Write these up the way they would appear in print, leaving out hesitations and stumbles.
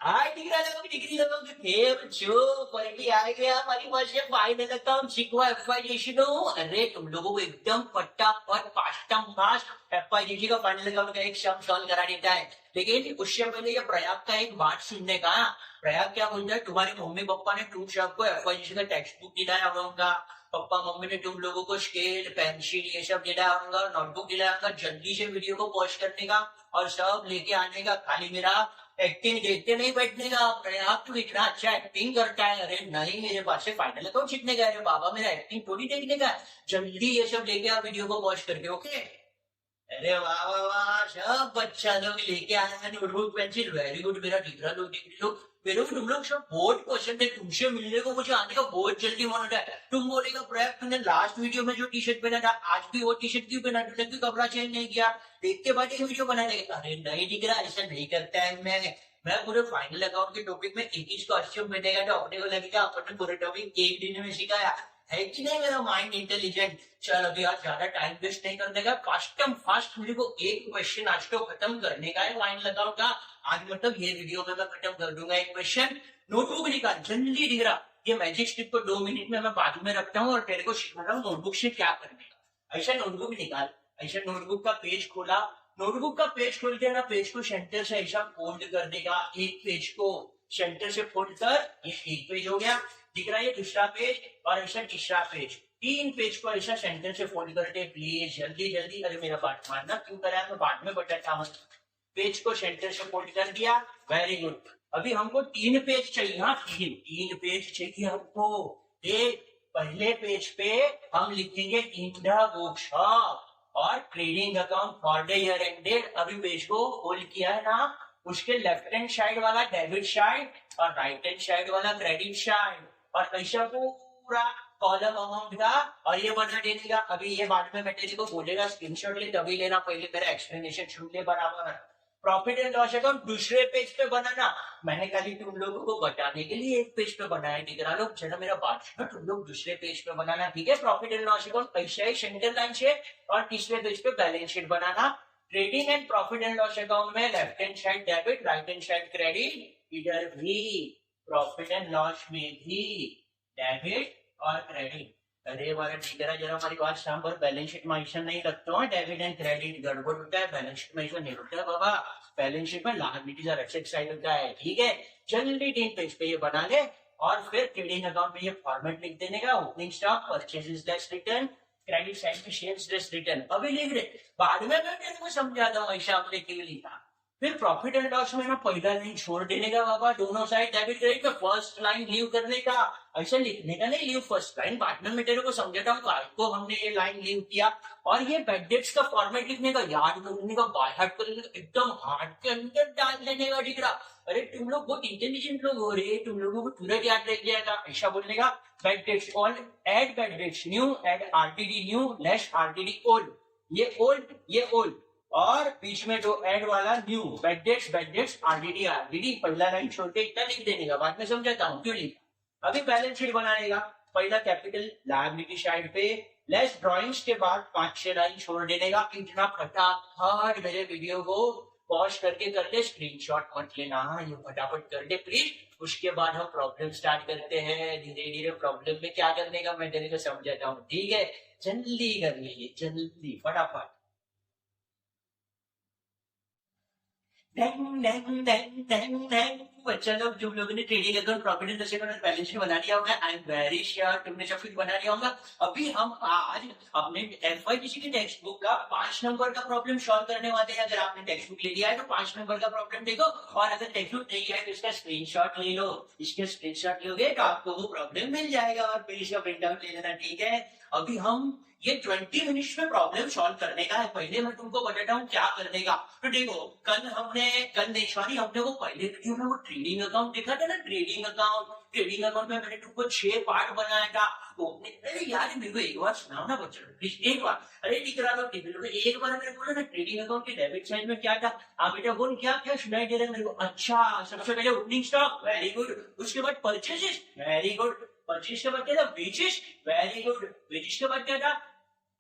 Degree लोग કેમ છો ફરી आ गया हमारी પાસે फाइनल अकाउंट सीखवा एफआईडीसी नो। अरे तुम लोगों को एकदम फटाफट फास्टम फास्ट एफआईडीसी का फाइनल अकाउंट का एक सम सॉल्व करा देता है। लेकिन उससे पहले ये प्रयाग का एक बात सुनने का। प्रयाग क्या बोलता है, तुम्हारे मम्मी पापा ने तुम सबको एफआईडीसी का टेक्स्ट बुक दिलाया होगा। पापा मम्मी ने तुम लोगों को स्केल पेंसिल ये सब दिलाया होगा, नोटबुक दिलाया होगा जल्दी से वीडियो को पॉज करने का और सब लेके आने का। खाली मेरा एक्टिंग देखते नहीं बैठने का। प्रयाग तू इतना अच्छा एक्टिंग करता है। अरे नहीं, मेरे पास से फाइनल अकाउंट सीखने का। अरे बाबा मेरा एक्टिंग थोड़ी देखने का। जल्दी ये सब लेके आ वीडियो को वॉच करके। ओके। अरे वाह वाह वाह, सब बच्चा लोग लेके आया है नोटबुक पेंसिल। Very good. मेरा डिग्रा लोग डिग्री लोग मेरे को तुम लोग सब बहुत पसंद है। तुमसे मिलने को मुझे आने का बहुत जल्दी मन होता है। तुम बोलेगा प्रयाग तूने लास्ट वीडियो में जो टी शर्ट पहना था आज भी वो टी शर्ट क्यों पहना, तूने क्यों कपड़ा चेंज नहीं किया, देख के बाद ये वीडियो बना लेगा। अरे नहीं दिख रहा, ऐसा नहीं करता है। मैं पूरे फाइनल अकाउंट के टॉपिक में एक ही कॉस्ट्यूम पहनेगा तो अपने को लगेगा अपने पूरे टॉपिक एक दिन में सिखाया है कि नहीं। मेरा माइंड इंटेलिजेंट। चल अभी आज ज्यादा टाइम वेस्ट नहीं करने का, फास्टम फास्ट मुझे को एक क्वेश्चन आज तो खत्म करने का है फाइनल अकाउंट का। आज मतलब ये वीडियो में मैं खत्म कर दूंगा एक क्वेश्चन। नोटबुक निकाल जल्दी। दिख रहा ये मैजिक स्टिक को 2 मिनट में मैं बाजू में रखता हूँ और तेरे को सिखा रहा हूँ नोटबुक से क्या करने का। ऐसा नोटबुक निकाल। ऐसा नोटबुक का पेज खोला। नोटबुक का पेज खोल के ना पेज को सेंटर से ऐसा फोल्ड कर देगा। एक पेज को सेंटर से फोल्ड कर, ये एक पेज हो गया। दिख रहा है ये दूसरा पेज और ऐसा तीसरा पेज। 3 पेज को ऐसा सेंटर से फोल्ड करते प्लीज जल्दी जल्दी। अरे मेरा बात मानना क्यों करा, मैं बाद में बताता हूँ। पेज को सेंटर से फोल्ड कर दिया। Very good. अभी हमको 3 पेज चाहिए। हाँ, तीन पेज चाहिए हमको। एक पहले पेज पे हम लिखेंगे इन द वर्कशॉप और trading account for the year ended. अभी पेज को होल्ड किया है ना, उसके लेफ्ट हैंड साइड वाला डेबिट साइड और राइट हैंड साइड वाला क्रेडिट साइड और ऐसा पूरा कॉलम अमाउंट का और ये बना देने का। अभी ये बाद में मैं तेरे को बोलेगा स्क्रीनशॉट ले तभी लेना, पहले मेरा एक्सप्लेनेशन सुन ले बराबर। प्रॉफिट एंड लॉस अकाउंट दूसरे पेज पे बनाना। मैंने खाली तुम लोगों को बताने के लिए एक पेज पे बनाया। दिख रहा लोग, चलो मेरा बात सुनो, तुम लोग दूसरे पेज पे बनाना, ठीक है। प्रॉफिट एंड लॉस अकाउंट ऐसा ही सेंटर लाइन से और तीसरे पेज पे बैलेंस शीट बनाना। Trading and profit and loss account में left hand side debit right hand side credit. इधर भी प्रॉफिट एंड लॉस में भी डेबिट और क्रेडिट। अरे वाला ठीक है, जरा हमारी बात सांबर। बैलेंस शीट में ऐसा नहीं लगता है, डेबिट एंड क्रेडिट गड़बड़ होता है। बैलेंस शीट में ऐसा नहीं होता है बाबा। बैलेंस शीट में लायबिलिटीज और एसेट साइड होता है, ठीक है। जल्दी 3 पेज पे ये बना ले और फिर ट्रेडिंग अकाउंट में ये फॉर्मेट लिख देने का। Opening stock purchases less return, credit side में शेयर्स लेस रिटर्न। अभी लिख रहे, बाद में मैं तेरे को समझाता हूँ ऐसा हमने क्यों लिखा। फिर प्रॉफिट एंड लॉस में ना पहला लाइन छोड़ देने का बाबा, दोनों साइड डेबिट क्रेडिट में फर्स्ट लाइन लीव करने का। ऐसा लिखने का नहीं, लीव फर्स्ट लाइन। बाद में मैं तेरे को समझाता हूँ को हमने ये लाइन लीव किया। और ये बैड डेट्स का फॉर्मेट लिखने का, याद करने का, बाय हार्ट करने का, एकदम हार्ट के अंदर डाल देने का। दिख रहा, अरे तुम लोग बहुत इंटेलिजेंट लोग हो रहे, तुम लोगों को तुरंत याद रख जाएगा। ऐसा बोलने का, bad debts all add bad debts new add RTD new less RTD old. ये ओल्ड ये ओल्ड और बीच में जो एड वाला new. Bad debts RDD RDD. पहला लाइन छोड़ के इतना लिख देने का, बाद में समझाता हूँ क्यों लिखा। अभी बैलेंस शीट बनाने का, पहला कैपिटल लायबिलिटी साइड पे लेस ड्रॉइंग्स के बाद 5-6 लाइन छोड़ देने का। इतना फटाफट मेरे वीडियो को पॉज करके कर ले, स्क्रीनशॉट मत लेना, ये फटाफट कर ले प्लीज। उसके बाद हम प्रॉब्लम स्टार्ट करते हैं। धीरे धीरे प्रॉब्लम में क्या करने का मैं तेरे को समझाता हूँ, ठीक है। जल्दी कर लीजिए, जल्दी फटाफट। बच्चा लोग, तुम लोगों ने trading account profit and loss account balance sheet बना लिया होगा। आई एम वेरी श्योर तुमने सब कुछ बना लिया होगा। अभी हम आज अपने एफआईडीसी की टेक्स्ट बुक का 5 नंबर का प्रॉब्लम सॉल्व करने वाले हैं। अगर आपने टेक्स्ट बुक ले लिया है तो 5 नंबर का प्रॉब्लम देखो, और अगर टेक्स्ट बुक नहीं है तो इसका स्क्रीनशॉट ले लो। इसके स्क्रीनशॉट लोगे तो आपको वो प्रॉब्लम मिल जाएगा और फिर इसका प्रिंट आउट ले लेना, ठीक है। अभी हम ये 20 मिनट्स में प्रॉब्लम सॉल्व करने का है। पहले मैं तुमको बताता हूँ क्या करने का। तो देखो, कल नहीं सॉरी, हमने वो पहले वीडियो में वो ट्रेडिंग अकाउंट देखा था ना। ट्रेडिंग अकाउंट में मैंने तुमको 6 पार्ट बनाया था। तो अरे यार मेरे को एक बार सुनाओ ना बच्चों प्लीज, एक बार। अरे दिख रहा एक बार मैंने बोला ना ट्रेडिंग अकाउंट के डेबिट साइड में क्या था। आप बेटा बोल क्या क्या सुनाई दे रहा है मेरे को। अच्छा, सबसे पहले ओपनिंग स्टॉक, वेरी गुड। उसके बाद परचेजेस, वेरी गुड। परचेज के बाद क्या था, वेजेस, वेरी गुड। वेजेस के बाद क्या था,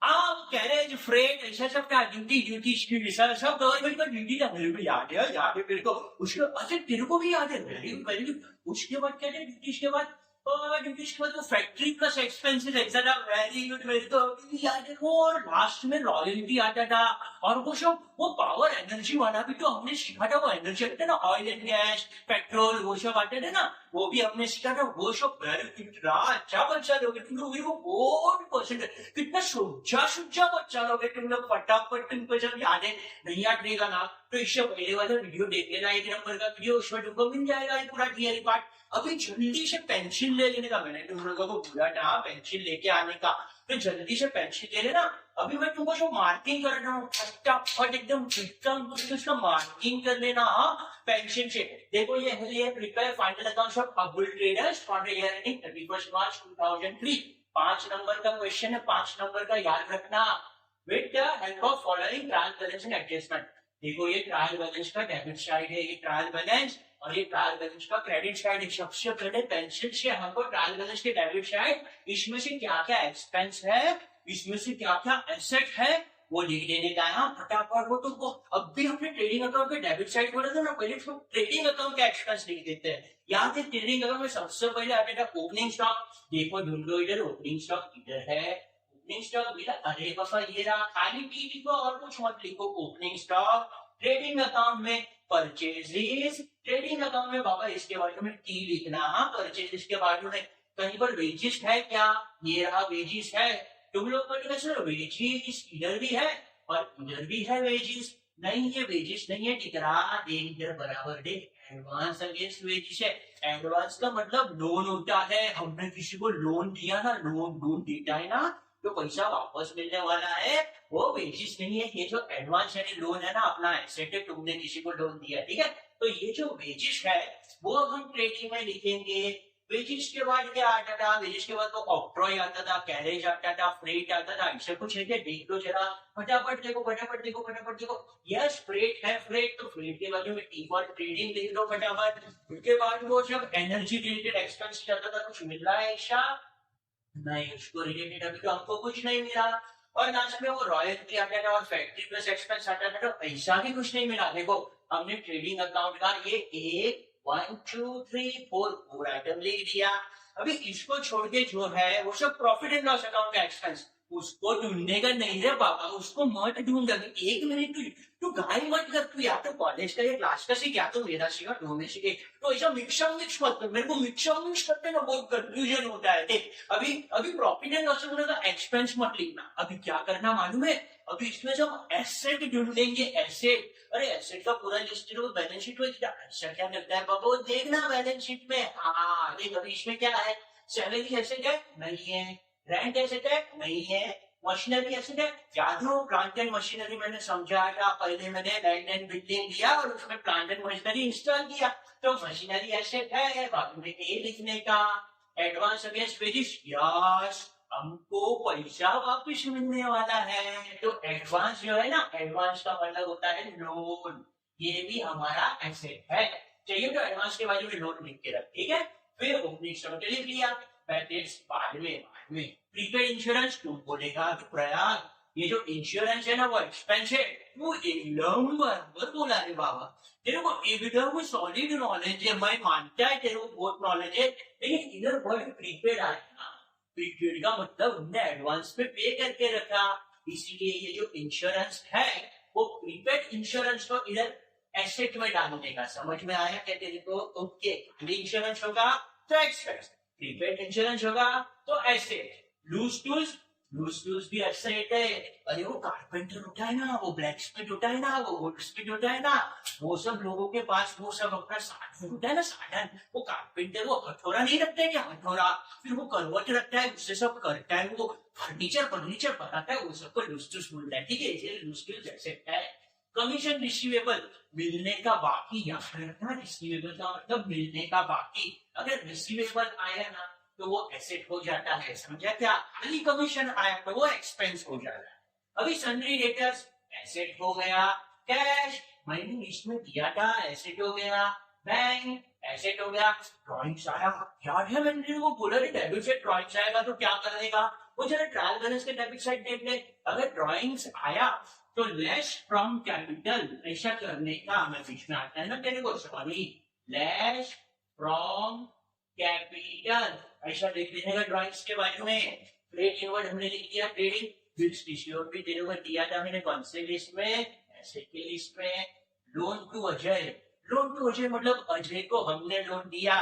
हाँ, वो कैरेज फ्रेट ऐसा सब क्या ड्यूटी ड्यूटी सब सब गवर्नमेंट का ड्यूटी था। मेरे को याद है मेरे को। उसके अच्छा तेरे को भी याद है, वेरी गुड वेरी गुड। उसके बाद क्या है ड्यूटी के बाद, ड्यूटी के बाद वो factory plus expenses etcetera, very good. मेरे को अभी भी याद है वो। और लास्ट में रॉयल्टी आता था। और वो सब वो पावर एनर्जी वाला भी तो हमने सीखा था। वो एनर्जी आते ना, ऑयल एंड गैस पेट्रोल वो सब आते थे ना, वो भी हमने सीखा था। वो सब वेरी कितना अच्छा बच्चा लोग तुम लोग, मेरे को बहुत पसंद है। कितना सोचा सोचा बच्चा लोग तुम लोग, फटाफट तुमको जब यादें नहीं याद रहेगा ना, तो इससे पहले वाला वीडियो देख लेना, 1 नंबर का वीडियो, उसमें तुमको मिल जाएगा ये पूरा थियरी पार्ट। अभी जल्दी से पेंसिल ले लेने का, मैंने तुम लोगों को बोला था पेंसिल लेके आने का, तो जल्दी से पेंसिल ले लेना। अभी मैं तुमको जो मार्किंग कर रहा हूँ फटाफट एकदम उसका मार्किंग कर लेना। हाँ, पेंसिल से देखो ये prepare final accounts of Abul traders for the year ending 31 March 2003। 5 number का क्वेश्चन है, 5 नंबर का याद रखना। With the help of following trial balance and adjustment. देखो ये ट्रायल बैलेंस का डेबिट साइड है, ये ट्रायल बैलेंस, और ये ट्रायल बैलेंस का क्रेडिट साइड है। सबसे पहले पेंसिल से हमको ट्रायल बैलेंस के डेबिट साइड, इसमें से क्या क्या एक्सपेंस है, इसमें से क्या क्या एसेट है, वो लिख देने का है। फटाफट वो तुमको अब भी अपने ट्रेडिंग अकाउंट के डेबिट साइड बोले थे ना, पहले तो ट्रेडिंग अकाउंट का एक्सपेंस लिख देते हैं। यहाँ से ट्रेडिंग अकाउंट में सबसे पहले आते था ओपनिंग स्टॉक। देखो ढूंढो इधर, ओपनिंग स्टॉक इधर है, ओपनिंग स्टॉक मिला। अरे बाबा ये रहा, खाली टी लिखो और कुछ मत लिखो। ओपनिंग स्टॉक ट्रेडिंग अकाउंट में परचेजेस, ट्रेडिंग अकाउंट में बाबा इसके बाजू में टी लिखना। हाँ, परचेजेस के बाजू में कहीं पर वेजिस है क्या, ये रहा वेजिस है। तुम लोग बोलेंगे सर वेजिस इधर भी है और इधर भी है वेजिस, नहीं ये वेजिस नहीं है दिख रहा, देख इधर बराबर देख, एडवांस अगेंस्ट वेजिस है। एडवांस का मतलब लोन होता है, हमने किसी को लोन दिया ना, लोन देता है ना, तो पैसा वापस मिलने वाला है, वो वेजिस नहीं है। ये जो एडवांस यानी लोन है ना, अपना एसेट है, तुमने किसी को लोन दिया, ठीक है, तो ये जो वेजिस है वो हम ट्रेडिंग में लिखेंगे। वेजिस के बाद क्या आता था, वेजिस के बाद तो ऑक्ट्रॉय आता था, कैरेज आता था, फ्रेट आता था, ऐसे कुछ है क्या, देख लो जरा, फटाफट देखो फटाफट देखो फटाफट देखो। यस फ्रेट है, फ्रेट तो फ्रेट के बाजू में टी फॉर ट्रेडिंग लिख दो फटाफट। उसके बाद वो जब एनर्जी रिलेटेड एक्सपेंस चलता था, कुछ मिल रहा है ऐसा नहीं, उसको रिलेटेड अभी तो हमको कुछ नहीं मिला। और लास्ट में वो रॉयल्टी आता था और फैक्ट्री प्लस एक्सपेंस आता था, तो पैसा भी कुछ नहीं मिला। देखो हमने ट्रेडिंग अकाउंट का ये 1 2 3 4 आइटम लिख दिया। अभी इसको छोड़ के जो है वो सब प्रॉफिट एंड लॉस अकाउंट का एक्सपेंस, उसको ढूंढने का नहीं रे बाबा, उसको मत ढूंढ। 1 मिनट तू गाय मत कर, तू या तो कॉलेज का या क्लास का सीख, या तो मेरा सीखा, दो में सीखे। तो ऐसा मिक्स मत कर, मेरे को मिक्स करते ना बहुत कंफ्यूजन होता है। देख अभी अभी प्रॉफिट एंड लॉस अकाउंट का एक्सपेंस मत लिखना। अभी क्या करना मालूम है, अभी इसमें जब एसेट ढूंढेंगे, एसेट, अरे एसेट का पूरा लिस्ट जो बैलेंस शीट में ऐसा क्या करता है बाबा, वो देखना बैलेंस शीट में। हाँ देख, अभी इसमें क्या है, सैलरी एसेट है नहीं है, रेंट एसेट है नहीं है, मशीनरी एसेट है। याद हो प्लांट एंड मशीनरी मैंने समझाया था, पहले मैंने लैंड एंड बिल्डिंग लिया और उसमें प्लांट एंड मशीनरी इंस्टॉल किया, तो मशीनरी एसेट है, बाकी में ए लिखने का। एडवांस अगेंस्ट वेजिस, यस हमको पैसा वापस मिलने वाला है, तो एडवांस जो है ना, एडवांस का मतलब होता है लोन, ये भी हमारा एसेट है। चाहिए तो एडवांस के बाजू में लोन लिख के रख, ठीक है। फिर ओपनिंग स्टॉक लिख लिया, बाद में प्रीपेड इंश्योरेंस तुम बोलेगा कि प्रयाग ये जो इंश्योरेंस है ना वो एक्सपेंस है, वो एकदम बराबर बोला रे बाबा, तेरे को एकदम सॉलिड नॉलेज है, मैं मानता है तेरे को बहुत नॉलेज है। लेकिन इधर वर्ड प्रीपेड आया, प्रीपेड का मतलब हमने एडवांस में पे करके रखा, इसीलिए ये जो इंश्योरेंस है वो प्रीपेड इंश्योरेंस को इधर एसेट में डालने का। समझ में आया क्या तेरे को? ओके, इंश्योरेंस होगा तो एक्सपेंस, प्रीपेड इंश्योरेंस होगा तो एसेट। लूज टूल्स भी एसेट है। अरे वो कारपेंटर होता है ना, वो ब्लैक स्मिथ होता है ना, वो वुड स्मिथ होता है ना, वो सब लोगों के पास वो सब अपना साधन होता है ना, साधन। वो कारपेंटर वो हथौड़ा नहीं रखता है क्या, हथौड़ा, फिर वो करवट रखता है, उससे सब करता है, वो फर्नीचर बनाता है, वो सबको लूज टूल्स बोलता है, ठीक है। इसलिए लूज टूल्स एसेट है। कमीशन रिसीवेबल, मिलने का बाकी, या रिसीवेबल का मतलब मिलने का बाकी। अगर रिसीवेबल आया ना तो वो एसेट हो जाता है, समझा क्या? खाली कमीशन आया तो वो एक्सपेंस हो जाता है। अभी सन्ड्री डेटर्स एसेट हो गया, कैश मैंने इसमें दिया था एसेट हो गया, बैंक एसेट हो गया, ड्रॉइंग्स आया, याद है मैंने वो बोला डेबिट से ड्रॉइंग्स आएगा तो क्या करने का, वो जरा ट्रायल बैलेंस के डेबिट साइड देख ले। अगर ड्रॉइंग्स आया तो लेस फ्रॉम कैपिटल ऐसा करने का हमें पूछना आता है ना तेरे को, सॉरी लेस फ्रॉम कैपिटल ऐसा देख लेने का ड्रॉइंग्स के बारे में। ट्रेड इनवर्ड हमने लिख दिया, ट्रेडिंग फिक्स्ड टिश्यू भी तेरे को दिया था मैंने कौन से लिस्ट में, ऐसे की लिस्ट में। Loan to Ajay, loan to Ajay मतलब अजय को हमने लोन दिया,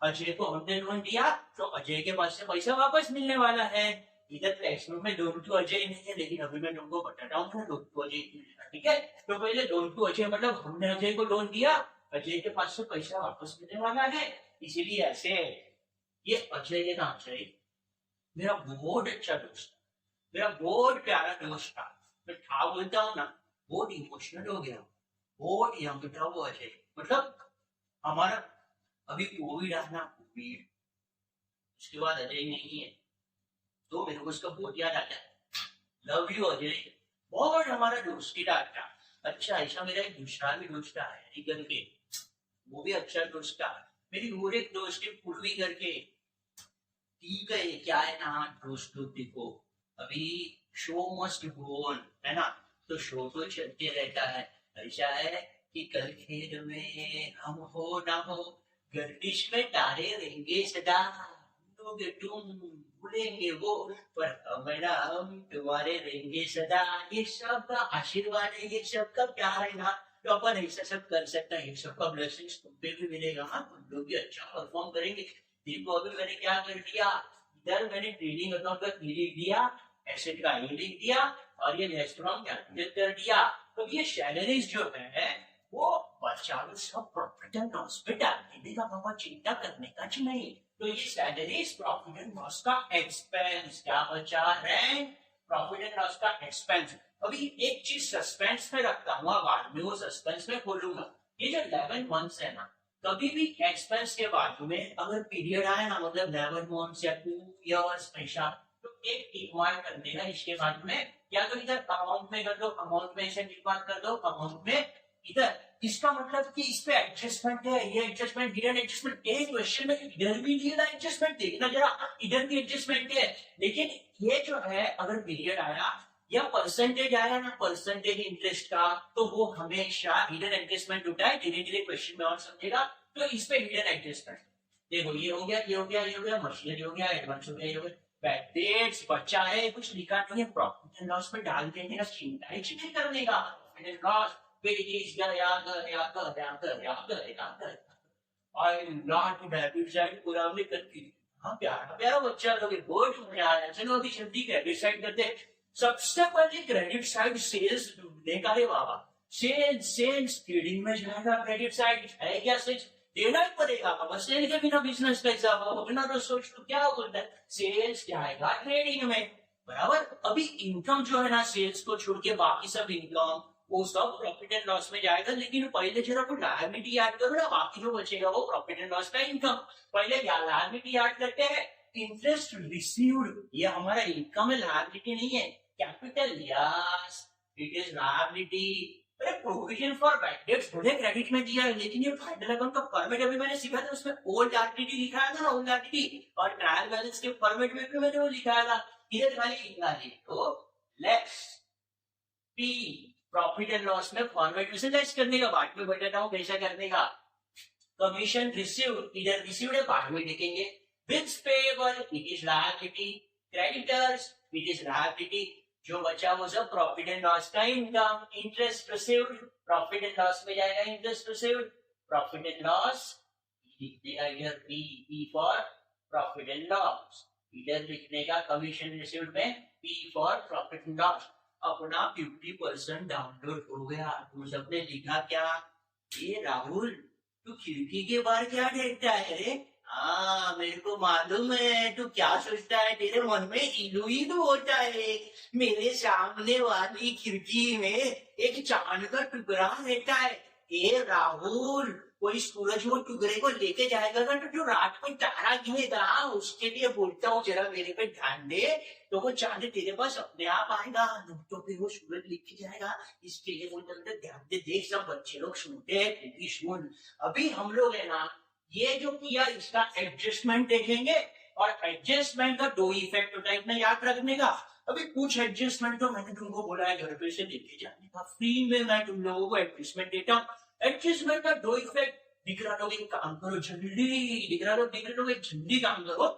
अजय को हमने लोन दिया तो अजय के पास से पैसा वापस मिलने वाला है। इधर टेक्स्ट में लोन टू अजय नहीं है, लेकिन अभी मैं तुमको बताता हूँ लोन टू अजय, ठीक है। तो पहले लोन टू अजय मतलब हमने अजय को लोन दिया, अजय के पास से पैसा वापस मिलने वाला है, इसीलिए ऐसे। ये अजय के नाम से मेरा बहुत अच्छा दोस्त, मेरा बहुत प्यारा दोस्त था, मैं था बोलता हूँ ना, बहुत इमोशनल हो गया, बहुत यंग था वो अजय। मतलब हमारा अभी कोविड आना, कोविड उसके बाद अजय नहीं है, तो मेरे को उसका बहुत याद आता है। लव यू अजय, बहुत हमारा दोस्ती था अच्छा। अच्छा ऐसा मेरा एक दूसरा भी दोस्त था करके, वो भी अच्छा दोस्त था। मेरी और एक दोस्त है पूर्वी करके, ठीक है क्या है ना दोस्त लोग, देखो अभी शो मस्ट गो ऑन है ना, तो शो तो चलते रहता है। ऐसा है कि कल खेल में हम हो ना हो, गर्दिश में तारे रहेंगे सदा, लोग तुम भूलेंगे वो पर हमारा हम तुम्हारे रहेंगे सदा। ये सबका आशीर्वाद है, ये सबका प्यार है ना, तो अपन ऐसा सब कर सकते हैं, सबका ब्लेसिंग्स तुम पे भी मिलेगा। हाँ तुम लोग भी अच्छा परफॉर्म करेंगे। देखो अभी मैंने क्या कर दिया, इधर मैंने ट्रेडिंग अकाउंट का लिख दिया, एसेट का ये लिख दिया, और ये रेस्टोरेंट कैलकुलेट कर दिया। तो ये सैलरीज जो है वो बचाओ सब प्रॉफिट एंड लॉस पे डाल देगा, बाबा चिंता करने का नहीं। तो ये सैलरीज प्रॉफिट एंड लॉस का एक्सपेंस, क्या बचा रेंट, प्रॉफिट एंड लॉस का एक्सपेंस। अभी एक चीज सस्पेंस में रखता हूँ, बाद में वो सस्पेंस में खोलूंगा। ये जो 11 मंथ्स है ना, कभी भी एक्सपेंस के बाजू में अगर पीरियड आए ना, मतलब 11 मंथ्स या 2 इयर्स पैसा, तो एक टिक मार्क कर देना इसके बाजू में, या तो इधर अमाउंट में कर दो, अमाउंट में ऐसे टिक मार्क कर दो, अमाउंट में इधर। इसका मतलब कि इस पे एडजस्टमेंट है, ये एडजस्टमेंट हिडन एडजस्टमेंट। एक क्वेश्चन में इधर भी दिया एडजस्टमेंट, देखना जरा इधर भी एडजस्टमेंट है, लेकिन ये जो है अगर पीरियड आया या परसेंटेज आया ना, परसेंटेज इंटरेस्ट का, तो वो हमेशा हिडन एडजस्टमेंट होता है। धीरे धीरे क्वेश्चन में और समझेगा, तो इस पे हिडन एडजस्टमेंट। देखो ये हो गया, ये हो गया, ये हो गया, मशीनरी हो गया, एडवांस हो गया, ये हो गया, बैटेज बच्चा है, कुछ लिखा नहीं है, प्रॉफिट एंड लॉस में डाल देने का चिंता ही नहीं करने का। प्रॉफिट एंड लॉस पेज गया गया गया गया गया, आई नॉट डेबिट साइड पूरा हमने कर दी। हाँ प्यारा प्यारा बच्चा लोग, बहुत मजा आया। चलो अभी जल्दी क्रेडिट साइड करते हैं। सबसे पहले क्रेडिट साइड सेल्स ढूंढने का रे बाबा, सेल्स सेल्स ट्रेडिंग में जाएगा, क्रेडिट साइड है क्या, सेल्स देना ही पड़ेगा बाबा, सेल के बिना बिजनेस कैसा होगा, बिना तो सोच तो क्या बोलता है, सेल्स जाएगा ट्रेडिंग में, बराबर। अभी इनकम जो है ना, सेल्स को छोड़ के बाकी सब इनकम वो सब प्रॉफिट एंड लॉस में जाएगा। लेकिन पहले जरा कोई लायबिलिटी ऐड करो ना, बाकी जो बचेगा वो प्रॉफिट एंड लॉस का इनकम। पहले लायबिलिटी ऐड करते हैं, इंटरेस्ट रिसीव्ड, ये हमारा इनकम है, लायबिलिटी नहीं है। Capital yes it is liability. अरे प्रोविजन फॉर बैड डेट्स भले क्रेडिट में दिया है, लेकिन ये फाइनल अकाउंट का फॉर्मेट अभी मैंने सीखा था, उसमें ओल्ड आरटीडी लिखा है ना, ओल्ड आरटीडी, और ट्रायल बैलेंस के फॉर्मेट में भी मैंने वो लिखा था। इधर खाली लिखना है तो let's P profit and loss में फॉर्मेट में से लेस करने का, बाद में बताता हूँ कैसा करने का। कमीशन रिसीव्ड, इधर रिसीव्ड है, बाद में लिखेंगे। Bills payable it is liability, creditors it is liability, जो बचा वो सब प्रॉफिट एंड लॉस का income. Interest received profit and loss में जाएगा, interest received profit and loss, इधर P for profit and loss, इधर लिखने का कमीशन रिसीव्ड में P for profit and loss. अपना 50% डाउनलोड हो गया। तुम सबने लिखा क्या, ये राहुल तू खिड़की के बाहर क्या देखता है रे? हाँ मेरे को मालूम है तू क्या सोचता है, तेरे मन में इलू इलू होता है। मेरे सामने वाली खिड़की में एक चांद का टुकड़ा रहता है। ए राहुल, कोई सूरज वो टुकड़े को लेके जाएगा ना, तो जो रात को तारा गिरेगा उसके लिए बोलता हूँ जरा मेरे पे ध्यान दे, तो वो चांद तेरे पास अपने आप आएगा, तो फिर वो सूरज लेके जाएगा। इसके लिए बोलते ध्यान दे, देख सब बच्चे लोग सुनते हैं। सुन, अभी हम लोग है ना ये जो किया इसका एडजस्टमेंट देखेंगे, और एडजस्टमेंट का दो इफेक्ट होता है, इतना याद रखने का। अभी कुछ एडजस्टमेंट तो मैंने तुमको बोला है घर पे से लेके जाने का, फ्री में मैं तुम लोगों को एडजस्टमेंट देता हूँ। एडजस्टमेंट का दो इफेक्ट, दिख रहा लोग एक काम करो जल्दी, दिख रहा लोग एक जल्दी काम करो।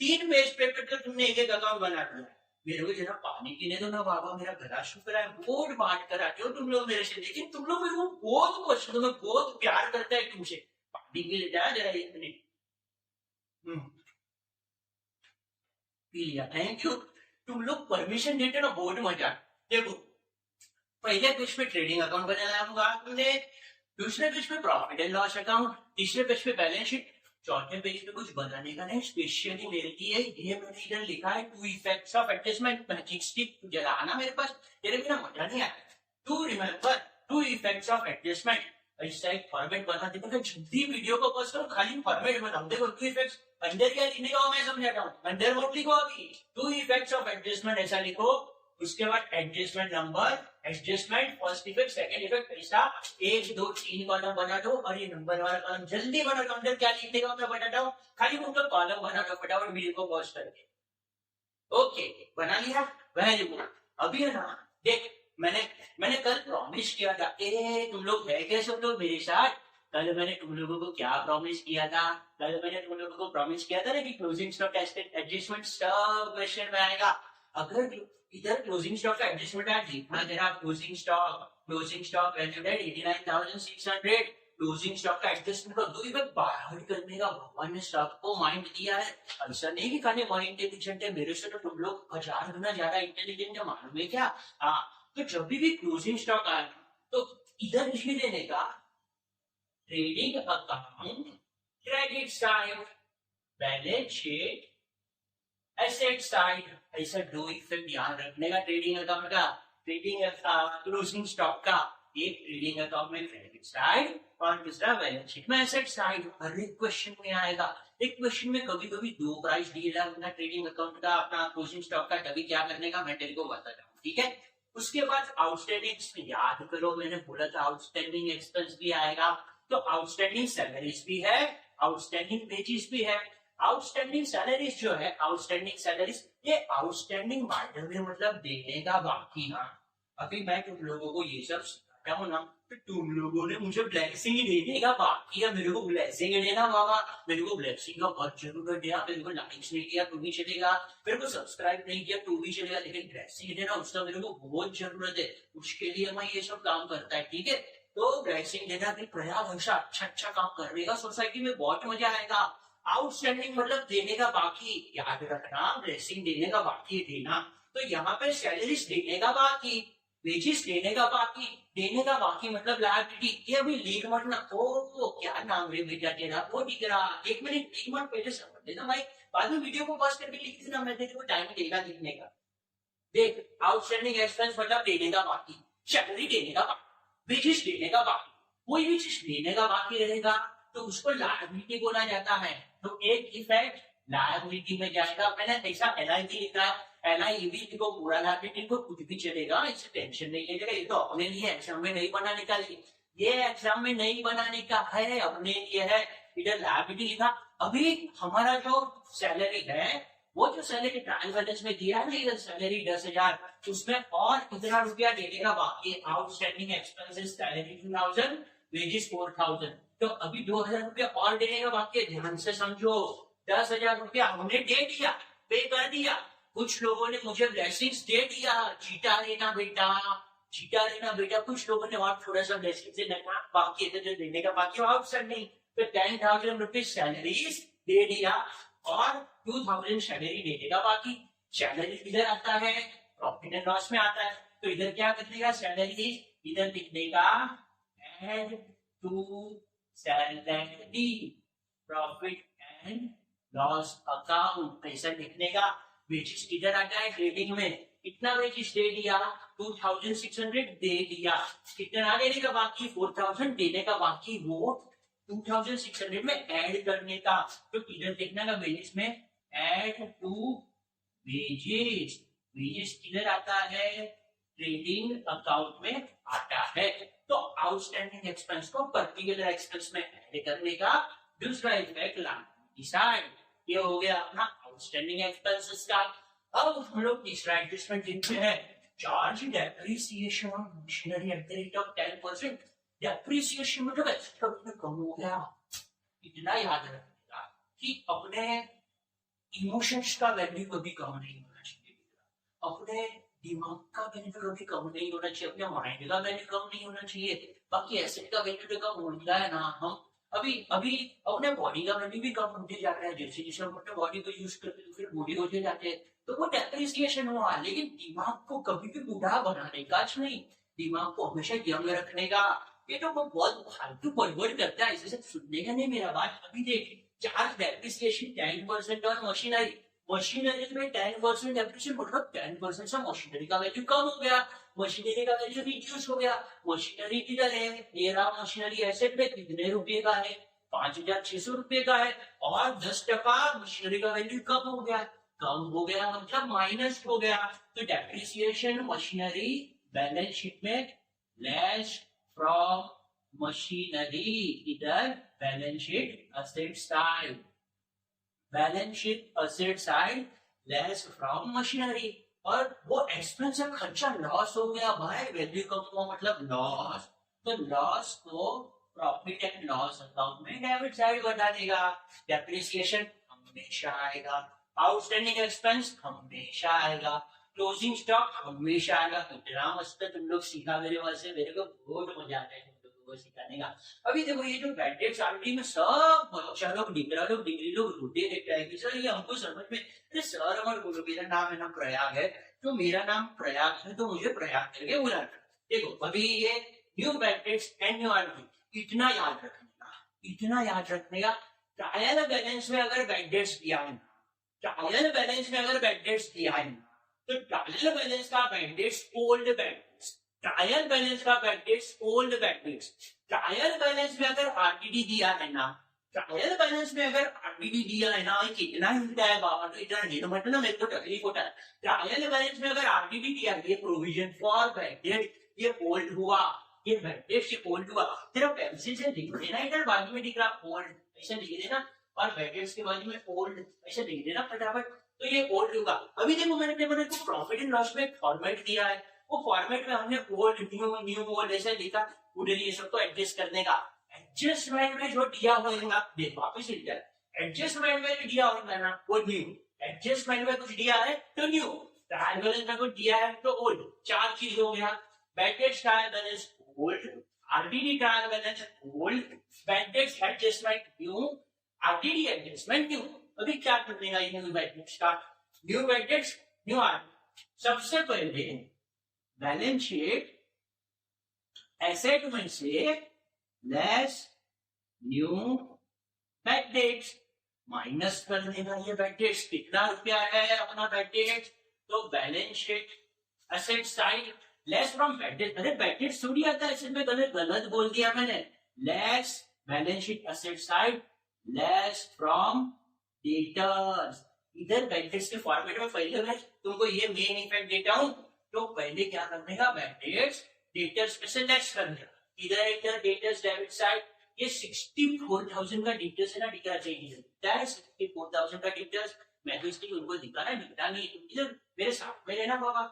3 पेज पेपर का तुमने एक अकाउंट बना दिया, मेरे को जरा पानी पीने दो ना बाबा, मेरा गला सूख रहा है। बोर्ड बांट कर आते हो तुम लोग मेरे से, लेकिन तुम लोग मेरे को बहुत पसंद, मैं बहुत प्यार करता है तुमसे। पानी पी लेता है जरा 1 मिनट, पी लिया, थैंक यू। तुम लोग परमिशन देते ना, बहुत मजा। देखो पहले पेज पे ट्रेडिंग अकाउंट बनाया होगा तुमने, दूसरे पेज पे प्रॉफिट एंड लॉस अकाउंट, तीसरे पेज पे बैलेंस शीट, चौथे पेज पे कुछ बनाने का नहीं, स्पेशली मेरे लिए ये मैंने इधर लिखा है 2 effects of adjustment. Magic stick जरा आना मेरे पास, तेरे बिना मजा नहीं आया। To remember 2 effects of adjustment. ऐसा एक फॉर्मेट बना देते, जल्दी वीडियो को पॉज करो, खाली फॉर्मेट बनाओ। देखो 2 इफेक्ट्स अंदर क्या लिखने का मैं समझाता हूँ, अंदर मत लिखो अभी, 2 इफेक्ट्स ऑफ एडजस्टमेंट ऐसा लिखो। उसके बाद adjustment number, adjustment first effect, second effect, ऐसा 1 2 3 कॉलम बना दो। और ये नंबर वाला कॉलम जल्दी बना दो, अंदर क्या लिखने का मैं बताता हूँ, खाली उनका कॉलम बना दो फटाफट वीडियो को पॉज करके। ओके बना लिया, वेरी गुड। अभी है ना, देख मैंने कल प्रॉमिस किया था, तुम लोग है क्या सब लोग मेरे साथ। कल मैंने तुम लोगों को क्या प्रॉमिस किया था, कल मैंने तुम लोगों को प्रॉमिस किया था ना कि क्लोजिंग स्टॉक एडजस्टमेंट सब क्वेश्चन में आएगा। अगर इधर क्लोजिंग स्टॉक का एडजस्टमेंट आज लिखना जरा, closing stock valued at 89,600, closing stock का एडजस्टमेंट का दो इफेक्ट बाहर करने का भगवान ने सबको माइंड दिया है। ऐसा नहीं कि खाली माइंड इंटेलिजेंट है, मेरे से तो तुम लोग 1000 गुना ज्यादा इंटेलिजेंट है, मालूम है क्या। हाँ, तो जब भी क्लोजिंग स्टॉक आए तो इधर लिख देने का trading account, credit side, balance sheet, asset side, ऐसा दो इफेक्ट ध्यान रखने का ट्रेडिंग अकाउंट का, ट्रेडिंग क्लोजिंग स्टॉक का। एक ट्रेडिंग अकाउंट में क्रेडिट साइड और दूसरा बैलेंस शीट में एसेट साइड। हर एक क्वेश्चन में आएगा, एक क्वेश्चन में कभी कभी 2 प्राइस दिए जाएगा ट्रेडिंग अकाउंट का, अपना क्लोजिंग स्टॉक का, तभी क्या करने का मैं तेरे को बताता हूँ, ठीक है। उसके बाद आउटस्टैंडिंग याद करो, मैंने बोला था आउटस्टैंडिंग एक्सपेंस भी आएगा, तो आउटस्टैंडिंग सैलरीज भी है, आउटस्टैंडिंग वेजेस भी है। आउटस्टैंडिंग सैलरीज जो है, आउटस्टैंडिंग सैलरीज, ये आउटस्टैंडिंग बाइडर में मतलब देने का बाकी। हाँ, अभी मैं तुम लोगों को ये सब सिखाता हूँ ना, तो तुम लोगों ने मुझे ब्लेसिंग देने का बाकी है। मेरे को ब्लेसिंग देना मामा, मेरे को ब्लेसिंग का बहुत जरूरत है। मेरे को लाइक्स नहीं किया तो भी चलेगा, मेरे को सब्सक्राइब नहीं किया तो भी चलेगा, लेकिन ब्लेसिंग देना उसका मेरे को बहुत जरूरत है। उसके लिए मैं ये सब काम करता है, ठीक है। तो ब्लेसिंग देना भी प्रयास, हमेशा अच्छा काम करने का, सोसाइटी में बहुत मजा आएगा। आउटस्टैंडिंग मतलब देने का बाकी, याद रखना, ब्लेसिंग देने का बाकी देना। तो यहाँ पे सैलरीज देने का बाकी, वेजेस देने का बाकी, देने का बाकी मतलब लायबिलिटी। ये अभी लीक मत ना, ओ क्या नाम रे बेटा तेरा, वो दिख रहा, 1 मिनट पहले समझ लेना भाई, बाद में वीडियो को पॉज करके लिख देना, मैं तेरे को टाइम देगा लिखने का। देख, आउटस्टैंडिंग एक्सपेंस मतलब देने का बाकी, सैलरी देने का बाकी, वेजेस देने का बाकी। कोई भी चीज देने का बाकी रहेगा तो उसको लायबिलिटी बोला जाता है। तो एक इफेक्ट लायबिलिटी में जाएगा। मैंने ऐसा एलआईबी लिखा है, एलआईबी को पूरा लायबिलिटी को कुछ भी चलेगा, इससे टेंशन नहीं लेगा। ये तो अपने लिए एग्जाम में नहीं बनाने का, ये एग्जाम में नहीं बनाने का है, अपने लिए है। इधर लायबिलिटी लिखा। अभी हमारा जो सैलरी है, वो जो सैलरी ट्रायल बैलेंस में दिया है ना, इधर सैलरी 10,000, उसमें और कितना रुपया देने का बाकी, आउटस्टैंडिंग एक्सपेंसेस सैलरी 2,000, वेजेस 4,000। तो अभी 2,000 रुपया और देने का बाकी है, ध्यान से समझो। 10,000 रुपया हमने दे दिया, पे कर दिया। कुछ लोगों ने मुझे ब्लेसिंग्स दे दिया, जीता लेना बेटा, जीता लेना बेटा। कुछ लोगों ने और थोड़ा सा ब्लेसिंग से देना बाकी है, जो देने का बाकी है आउटस्टैंडिंग। तो 10,000 रुपीज सैलरीज दे दिया और 2,000 सैलरी देने का बाकी। सैलरी इधर आता है, प्रॉफिट एंड लॉस में आता है, तो इधर क्या करने का, सैलरी इधर लिखने का, add to salary profit and loss account, ऐसा लिखने का। वेजेस किधर आता है, ट्रेडिंग में कितना वेजेस दे दिया, 2,600 दे दिया। कितना देने का बाकी, 4,000 देने का बाकी, वो 2,600 में ऐड करने का। तो इधर देखना का वेजेस में ऐड टू वेजेस, वेजेस किधर आता है, ट्रेडिंग अकाउंट में आता है। तो आउटस्टैंडिंग एक्सपेंस को पर्टिकुलर एक्सपेंस में ऐड करने का दूसरा इफेक्ट लाना, ये हो गया अपना आउटस्टैंडिंग एक्सपेंसेस का। अब हम लोग तीसरा एडजस्टमेंट लिखते हैं, charge depreciation on machinery at the rate of 10%। Depreciation मतलब एसेट का वैल्यू कम हो गया। इतना याद रखना कि अपने इमोशंस का वैल्यू कभी कम नहीं होना चाहिए, अपने दिमाग का वैल्यू कभी कम नहीं होना चाहिए, अपने माइंड का वैल्यू कम नहीं होना चाहिए। बाकी एसेट का वैल्यू तो कम होता है ना, हम अभी अभी अपने बॉडी का वैल्यू भी कम होते जा रहा है, जैसे जैसे हम अपने बॉडी को यूज करते हैं फिर बूढ़े होते जाते हैं, तो वो डेप्रिसिएशन हुआ। लेकिन दिमाग को कभी भी बूढ़ा बनाने का नहीं, दिमाग को हमेशा यंग रखने का। ये तो वो बहुत फालतू परवर्ड करता है, इसे सुनने का नहीं मेरा बात। अभी देख, चार्ज डेप्रिसिएशन 10% और मशीनरी, मशीनरी में 10% डेप्रिसिएशन मतलब 10% से मशीनरी का वैल्यू कम हो गया, मशीनरी का वैल्यू रिड्यूस हो गया। मशीनरी किधर है, मेरा मशीनरी एसेट में कितने रुपए का है, 5,600 रुपए का है, और 10% मशीनरी का वैल्यू कम हो गया। कम हो गया मतलब माइनस हो गया, तो डेप्रिसिएशन मशीनरी बैलेंस शीट में लेस फ्रॉम मशीनरी, इधर balance sheet asset side, balance sheet asset side lace from machinery. और वो एक्सपेंस या खर्चा लॉस हो गया भाई, वैल्यू कम हुआ मतलब लॉस, तो लॉस को प्रॉफिट एंड लॉस अकाउंट में डेबिट साइड बता देगा। डेप्रिसिएशन हमेशा आएगा, आउटस्टैंडिंग एक्सपेंस हमेशा आएगा, क्लोजिंग स्टॉक हमेशा आएगा। इतना मस्त तुम लोग सीखा मेरे वजह से, मेरे को बहुत मजा आता है तुम लोगों को सिखाने का। अभी देखो ये जो बैड डेट्स आरटी में सब बच्चा लोग डिग्री लोग रोटे देखता है कि सर ये हमको समझ में, अरे सर हमारे बोलो मेरा नाम है ना प्रयाग है, तो मेरा नाम प्रयाग है तो मुझे प्रयाग करके बुलाना। देखो अभी ये new bad dates and new RT, इतना याद रखने का, इतना याद रखने का। ट्रायल बैलेंस में अगर बैड डेट्स दिया है, ट्रायल बैलेंस में अगर बैड डेट्स दिया है, तो ट्रायल बैलेंस का bad debts old bad debts, trial balance का bad debts old bad debts. Trial balance में अगर आरटीडी दिया है ना, ट्रायल बैलेंस में अगर आरटीडी दिया है ना, कितना हिलता है बाबा, तो इतना नहीं, तो मतलब मेरे को तकलीफ होता है। ट्रायल बैलेंस में अगर आरटीडी दिया है, ये प्रोविजन फॉर बैड डेट, ये ओल्ड हुआ, ये बैड डेट्स ये ओल्ड हुआ। तेरा पेंसिल से लिख देना, इधर बाजू में दिख रहा ओल्ड, ऐसे लिख देना, और बैड डेट्स के बाजू में ओल्ड ऐसे लिख देना फटाफट, तो ये ओल्ड होगा। अभी देखो मैंने प्रॉफिट एंड लॉस में फॉर्मेट दिया है, वो फॉर्मेट में हमने ओल्ड न्यू न्यू ओल्ड ऐसे लिखा, उधर ये सबको एडजस्ट करने का। एडजस्टमेंट में जो दिया होगा, देख वापस लिख जाए, एडजस्टमेंट में जो दिया होगा ना वो न्यू, एडजस्टमेंट में कुछ दिया है तो न्यू, ट्रायल बैलेंस में कुछ दिया है तो ओल्ड। चार चीज हो गया, bad debts trial balance old, RTD trial balance old, bad dates adjustment new, RTD adjustment new. अभी क्या करने का न्यू बैड डेट्स का, new bad debts new RTD. सबसे पहले बैलेंस शीट एसेट में से less new bad dates minus कर देना। ये बैड डेट्स कितना रुपया है अपना बैड डेट्स, तो balance sheet asset side lace from bad debts. अरे बैड डेट्स थोड़ी आता है, इसमें गलत बोल दिया मैंने, less balance sheet asset side lace from debtors. इधर बैड डेट्स के फॉर्मेट में पहले मैं तुमको ये मेन इफेक्ट देता हूं, तो पहले क्या करने का, बैड डेट्स डेटर्स में से लेस करने का। इधर इधर डेटर्स डेबिट साइड, ये 64,000 का डेटर्स है ना, दिखना चाहिए 64,000 का डेटर्स। मैं तो इसलिए उनको दिखाना दिखता नहीं, इधर मेरे साथ में रहना बाबा।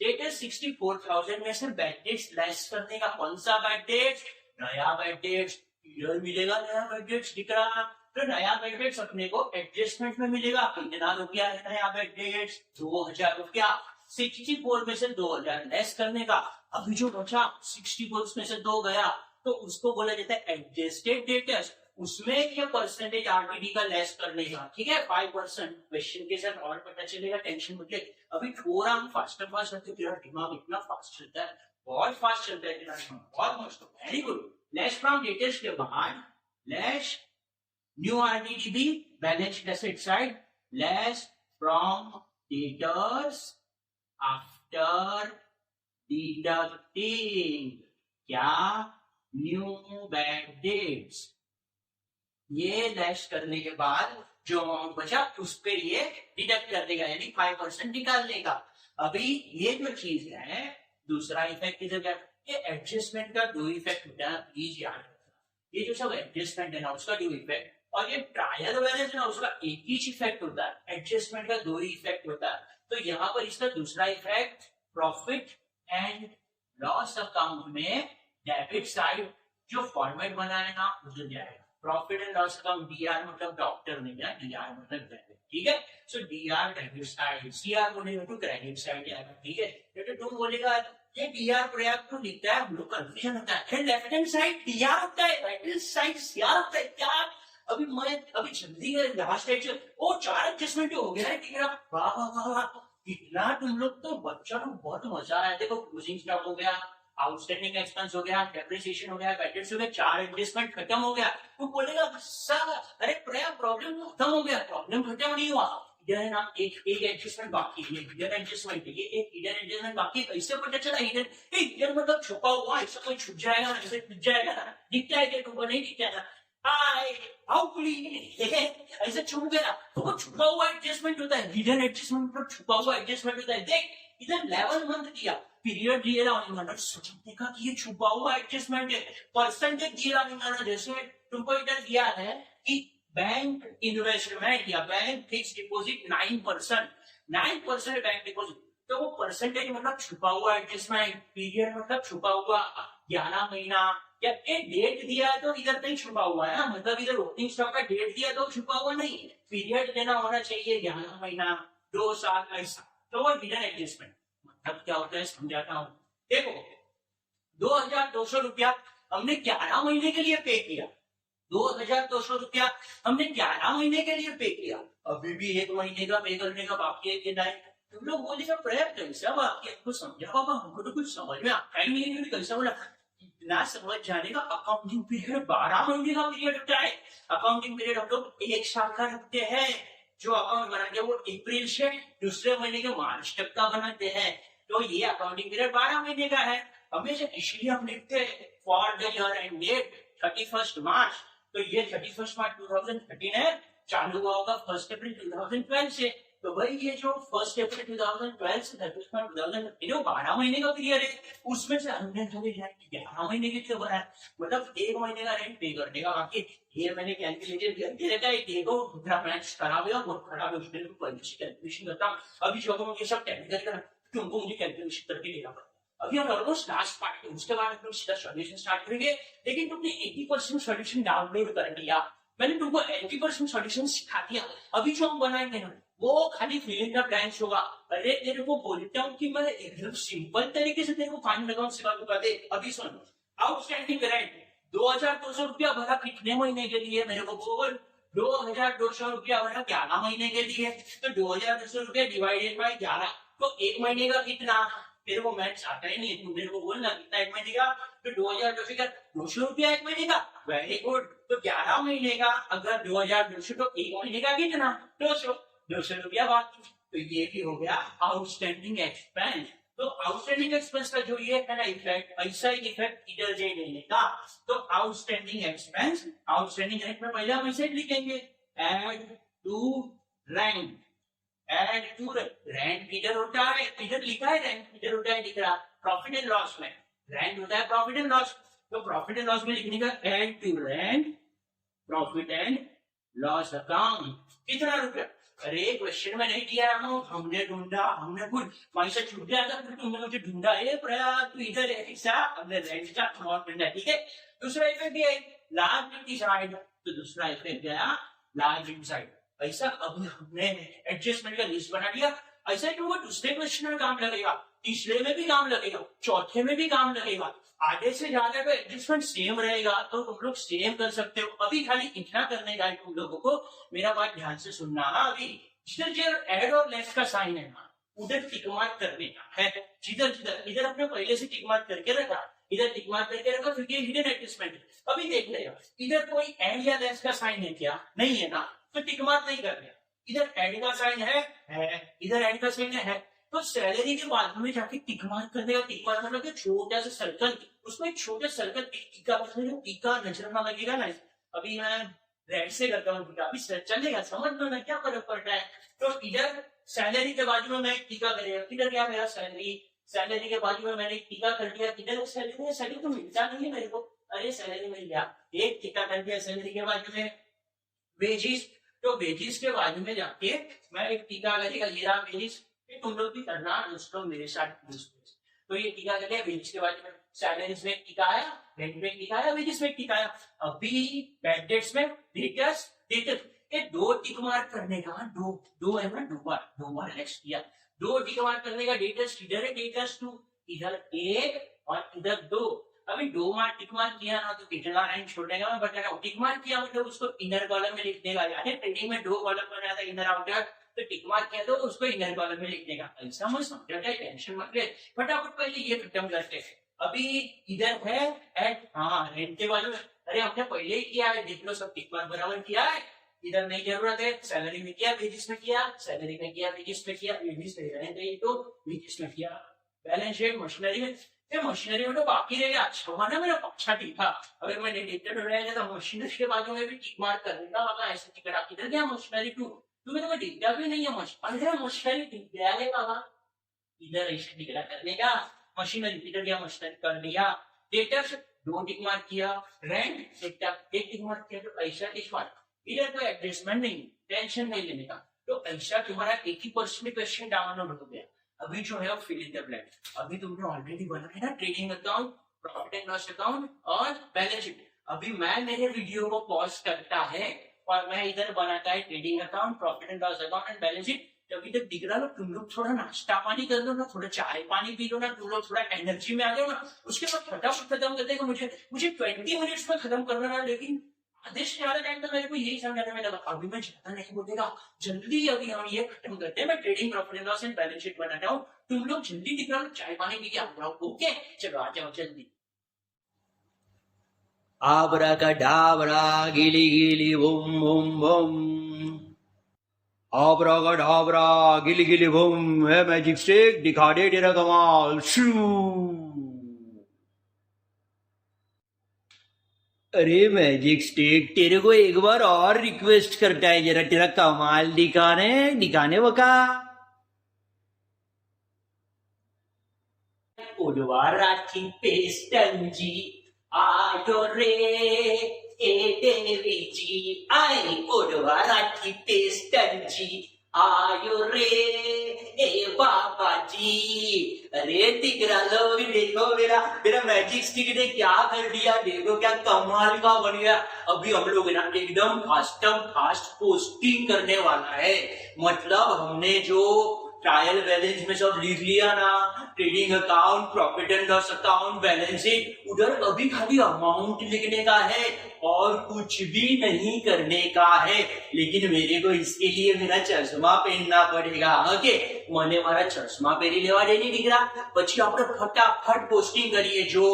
डेटर्स 64,000 में से बैड डेट्स लेस करने का। कौन सा बैड डेट्स, नया बैड डेट्स, इधर मिलेगा नया बैड डेट्स दिख रहा, तो नया बैड डेट्स अपने को एडजस्टमेंट में मिलेगा। कितना रुपया है नया बैड डेट्स, 2,000 रुपया। 64 में से 2,000 लेस करने का। अभी जो बचा 64 में से 2 गया, तो उसको बोला जाता है एडजस्टेड डेटर्स। उसमें ये परसेंटेज आरटीडी का लेस करने का, ठीक है 5%। क्वेश्चन के साथ और पता चलेगा, टेंशन मत ले। अभी थोड़ा हम फास्ट रखते, तेरा दिमाग इतना फास्ट चलता है, बहुत फास्ट चलता है तेरा दिमाग, बहुत मस्त, very good. Less from debtors के बाद less new RTD balance sheet asset side lace from debtors after deducting क्या, न्यू बैड डेट्स। ये लेस करने के बाद जो अमाउंट बचा उस पे ये डिडक्ट कर देगा, यानी 5% निकाल देगा। अभी ये जो चीज है, दूसरा इफेक्ट इधर क्या, ये एडजस्टमेंट का दो इफेक्ट होता है, प्लीज याद रखना। ये जो सब एडजस्टमेंट है ना, उसका दो इफेक्ट, और ये ट्रायल बैलेंस ना उसका एक ही इफेक्ट होता है, एडजस्टमेंट का दो ही इफेक्ट होता है। तो यहाँ पर इसका दूसरा effect profit and loss account में डेबिट साइड जो फॉर्मेट बना है ना उधर जाएगा। Profit and loss account DR मतलब डॉक्टर नहीं है, डीआर मतलब डेबिट, ठीक है। सो डीआर डेबिट साइड, सीआर बोलेगा तो क्रेडिट साइड जाएगा, ठीक है। तो तुम बोलेगा ये डीआर प्रयाग तो लिखता है, हम लोग कंफ्यूजन होता है, लेफ्ट हैंड साइड डीआर होता है, राइट हैंड साइड सीआर होता है क्या? अभी जल्दी लास्ट एज वो 4 एडजस्टमेंट हो गया है, ठीक है। वाह वाह वाह वाह, इतना तुम लोग तो बच्चा को बहुत मजा आया। देखो क्लोजिंग स्टॉक हो गया, आउटस्टैंडिंग एक्सपेंस हो गया, डेप्रिसिएशन हो गया, बैलेंस हो गया, 4 एडजस्टमेंट खत्म हो गया। तो बोलेगा सर अरे प्रॉब्लम खत्म हो गया, प्रॉब्लम खत्म नहीं हुआ, इधर है ना एक एडजस्टमेंट बाकी है, इधर एडजस्टमेंट है, ये एक इधर एडजस्टमेंट बाकी है। इससे पता चला इधर मतलब छुपा हुआ, ऐसा कोई छुप जाएगा ना, ऐसे छुप जाएगा ना, दिखता है क्या तुमको? नहीं दिखता है। हाय ऐसे छुप गया तो वो छुपा हुआ एडजस्टमेंट होता है, हिडन एडजस्टमेंट मतलब छुपा हुआ एडजस्टमेंट होता है। देख इधर लेवल मंथ दिया, पीरियड दिया, देखा कि ये छुपा हुआ एडजस्टमेंट है। परसेंटेज दिया, जैसे तुमको इधर दिया है कि बैंक इन्वेस्टमेंट या bank fix deposit 9%, 9% bank deposit, तो वो परसेंटेज मतलब छुपा हुआ एडजस्टमेंट, पीरियड मतलब छुपा हुआ 11 महीना, या एक डेट दिया है तो इधर नहीं छुपा हुआ है, मतलब इधर ओपनिंग स्टॉक का डेट दिया तो छुपा हुआ नहीं, पीरियड देना होना चाहिए 11 महीना 2 साल ऐसा, तो वो हिडन एडजस्टमेंट। मतलब क्या होता है समझाता हूँ। देखो 2200 रुपया हमने 11 महीने के लिए पे किया, 2200 रुपया हमने 11 महीने के लिए पे किया, अभी भी 1 महीने का पे करने का बाकी है कि नहीं। तुम लोग बोलेगा प्रयास कैसा बाकी आपको समझा बाबा, हमको तो कुछ समझ में आता ही नहीं, कैसा बोला ना समझ जाने का। अकाउंटिंग पीरियड 12 महीने का पीरियड होता है, अकाउंटिंग पीरियड हम लोग 1 साल का रखते हैं। जो अकाउंट बनाते हैं वो अप्रैल से दूसरे महीने के मार्च तक का बनाते हैं, तो ये अकाउंटिंग पीरियड 12 महीने का है। हमेशा इसलिए हम लिखते हैं for the year end date 31 March, तो ये 31 मार्च 2013 है, चालू हुआ होगा 1 अप्रैल 2012 से। तो भाई ये जो 1 अप्रैल 2012 से 31 मार्च 2013 12 महीने का पीरियड है, उसमें से हमने 11 महीने के लिए भरा है, मतलब 1 महीने का रेंट पे करने का बाकी। ये मैंने कैलकुलेटेड करके रखा है, देखो मेरा मैथ्स खराब है और खराब है, उसमें कैलकुलेशन करता हूँ। अभी जो ये सब टेक्निकल तुमको मुझे कैलकुलेशन करके देना पड़ेगा। अभी हम ऑलमोस्ट लास्ट पार्ट है, उसके बाद हम सीधा सॉल्यूशन स्टार्ट करेंगे। लेकिन तुमने 80% सॉल्यूशन डाउनलोड कर लिया, मैंने तुमको 80% सॉल्यूशन सिखा दिया, अभी जो हम बनाएंगे ना वो खाली फिलिंग का ब्रांच होगा। अरे तेरे को बोलता हूँ कि मैं एकदम सिंपल तरीके से तेरे को फाइनल अकाउंट सिखा दूंगा। देख अभी सुन, आउटस्टैंडिंग रेंट 2200 रुपया भरा कितने महीने के लिए, मेरे को बोल। 2200 रुपया भरा 11 महीने के लिए, तो 2200 रुपया डिवाइडेड बाई 11, तो 1 महीने का कितना? तेरे को मैथ्स आता ही नहीं, तू मेरे को बोलना कितना 1 महीने का, तो 2200 रुपया 1 महीने का, वेरी गुड। तो 11 महीने का अगर 2200, तो 1 महीने का कितना? 200 रुपया बाकी। तो ये भी हो गया आउटस्टैंडिंग एक्सपेंस। तो आउटस्टैंडिंग एक्सपेंस का जो ये है ना इफेक्ट, ऐसा ही इफेक्ट इधर जे लेने का। तो आउटस्टैंडिंग एक्सपेंस, आउटस्टैंडिंग रेंट में पहले हम ऐसे लिखेंगे add to rent, add to rent इधर होता है, इधर लिखा है रेंट, इधर होता है दिख रहा प्रॉफिट एंड लॉस में, रेंट होता है प्रॉफिट एंड लॉस, तो प्रॉफिट एंड लॉस में लिखने का add to rent profit and loss account कितना रुपया। अरे क्वेश्चन में नहीं दिया हमने ढूंढा, हमने कुछ वहीं से छूट गया था, फिर तुमने मुझे ढूंढा, तू इधर ऐसा हमने रेंट का अमाउंट ढूंढा, ठीक है। दूसरा इफेक्ट ये लार्ज साइड, तो दूसरा इफेक्ट गया लार्ज साइड। ऐसा अब हमने एडजस्टमेंट का लिस्ट बना दिया, ऐसा ही वो दूसरे क्वेश्चन में काम लगेगा, तीसरे में भी काम लगेगा, चौथे में भी काम लगेगा, आधे से ज्यादा का एडजस्टमेंट सेम रहेगा तो तुम लोग सेम कर सकते हो। अभी खाली इतना करने का है तुम लोगों को, मेरा बात ध्यान से सुनना। अभी जिधर जिधर एड और लेस का साइन है ना उधर टिक मार्क करने का है, जिधर जिधर इधर अपने पहले से टिक मार्क करके रखा, इधर टिक मार्क करके रखा, क्योंकि हिडन एडजस्टमेंट। अभी देख लेगा इधर कोई एड या लेस का साइन है क्या? नहीं है ना, तो टिक मार्क नहीं करना। इधर एड का साइन है, इधर एड का साइन है, तो सैलरी के बाद में जाके टिक मार्क करने का, टिक मार्क मतलब छोटा सा सर्कल, उसमें एक छोटा सर्कल टीका, टीका नजर ना लगेगा ना। अभी मैं रेड से करता हूँ टीका, अभी चलेगा, समझ लो ना क्या फर्क पड़ता है। तो इधर सैलरी के बाजू में मैं एक टीका करेगा, किधर क्या मेरा सैलरी, सैलरी के बाजू में मैंने एक टीका कर दिया, किधर सैलरी, सैलरी तो मिलता नहीं है मेरे को, अरे सैलरी मिल गया, एक टीका कर दिया सैलरी के बाजू में। वेजिस, तो वेजिस के बाजू में जाके मैं एक टीका करेगा ये रहा वेजिस, तुम लोग भी करना दोस्तों मेरे साथ। तो ये टीका करें वेजिस के बाजू में, सैलरीज में टीका आया, रेंट में टीका आया, वेजिस में टीका आया। अभी बैड डेट्स में डेटर्स, ये दो टिक मार्क करने का, दो है ना, दो बार नेक्स्ट किया, दो टिक मार्क करने का डेटर्स इधर है, डेटर्स 2 इधर 1 और इधर 2। अभी 2 मार्क टिक मार्क किया ना तो कितना लाइन छोड़ेगा मैं बता रहा हूँ। टिक मार्क किया मतलब उसको इनर कॉलम में लिख देगा, यानी ट्रेडिंग में 2 कॉलम बनाया था इनर आउटर, तो टिक मार्क किया तो उसको इनर कॉलम में लिख देगा। ऐसा मत समझो, टेंशन मत ले, फटाफट पहले ये खत्म करते हैं। अभी इधर है एट, हाँ रेंट के बाजू में, अरे हमने पहले ही किया है, देख लो सब टिक मार्क बराबर किया है, इधर नहीं जरूरत है। सैलरी में किया, वेजिस में किया, सैलरी में किया, वेजिस में किया, वेजिस में तो वेजिस में किया। बैलेंस शीट मशीनरी में, मशीनरी में तो बाकी रह गया, अच्छा ना मेरा पक्षा टीका। अगर मैंने डेटेड हो जाएगा तो मशीनरी के बाजू में भी टिक मार्क करने का वाला ऐसे टिकट इधर गया मशीनरी 2, तुम्हें तो मैं टिकटा भी नहीं है मशीनरी टिक गया है बाबा, इधर ऐसे टिकटा करने का, मशीनरी इधर गया मशीनरी कर दिया। डेटर्स 2 टिक मार्क किया, रेंट एक टिक मार्क किया, तो ऐसा टिक मार्क, इधर कोई एडजस्टमेंट नहीं, टेंशन नहीं लेने का। तो ऐसा तुम्हारा 80% क्वेश्चन डाउनलोड हो गया। अभी जो है फिल इन द ब्लैंक, अभी तुमने ऑलरेडी बनाया है ना trading account, profit and loss account और बैलेंस शीट। अभी मैं मेरे वीडियो को पॉज करता है और मैं इधर बनाता है trading account, profit and loss account and balance sheet. अभी तक दिख रहा है तुम लोग थोड़ा नाश्ता पानी कर लो ना, थोड़ा चाय पानी पी लो ना, तुम लोग थोड़ा एनर्जी में आ जाओ ना, उसके बाद फटाफट खत्म कर देगा। मुझे 20 मिनट्स में खत्म करना है, लेकिन आदेश के वाले टाइम तो मेरे को यही समझाने में लगा, अभी मैं ज्यादा नहीं बोलेगा, जल्दी अभी हम ये खत्म करते हैं। मैं trading, profit and loss and balance sheet बनाता हूँ, तुम लोग जल्दी दिख रहा हो, चाय पानी पी के आ जाओ, ओके चलो आ जाओ जल्दी। आबरा का डाबरा गिली गिली बूम बूम बूम, आबरा का डाबरा गिली गिली बूम, है मैजिक स्टिक दिखा दे तेरा कमाल, शू। अरे मैजिक स्टिक तेरे को एक बार और रिक्वेस्ट करता है, जरा तेरा कमाल दिखाने बका। राखी पेस्टन जी आयो रे, ए देवी जी आई उड़वा राखी पेस्टन जी आयो रे, ए बाबा जी। अरे दिख रहा लो, देखो मेरा मैजिक स्टिक ने क्या कर दिया, देखो क्या कमाल का बन गया। अभी हम लोग ना एकदम फास्ट पोस्टिंग करने वाला है, मतलब हमने जो ट्रायल बैलेंस में सब लिख लिया ना, trading account, profit and loss account, balance sheet, उधर अभी खाली अमाउंट लिखने का है और कुछ भी नहीं करने का है। लेकिन मेरे को इसके लिए मेरा चश्मा पहनना पड़ेगा, ओके मैंने हमारा चश्मा पहनी लेवा नहीं दिख रहा। पची आपने फटाफट पोस्टिंग करिए, जो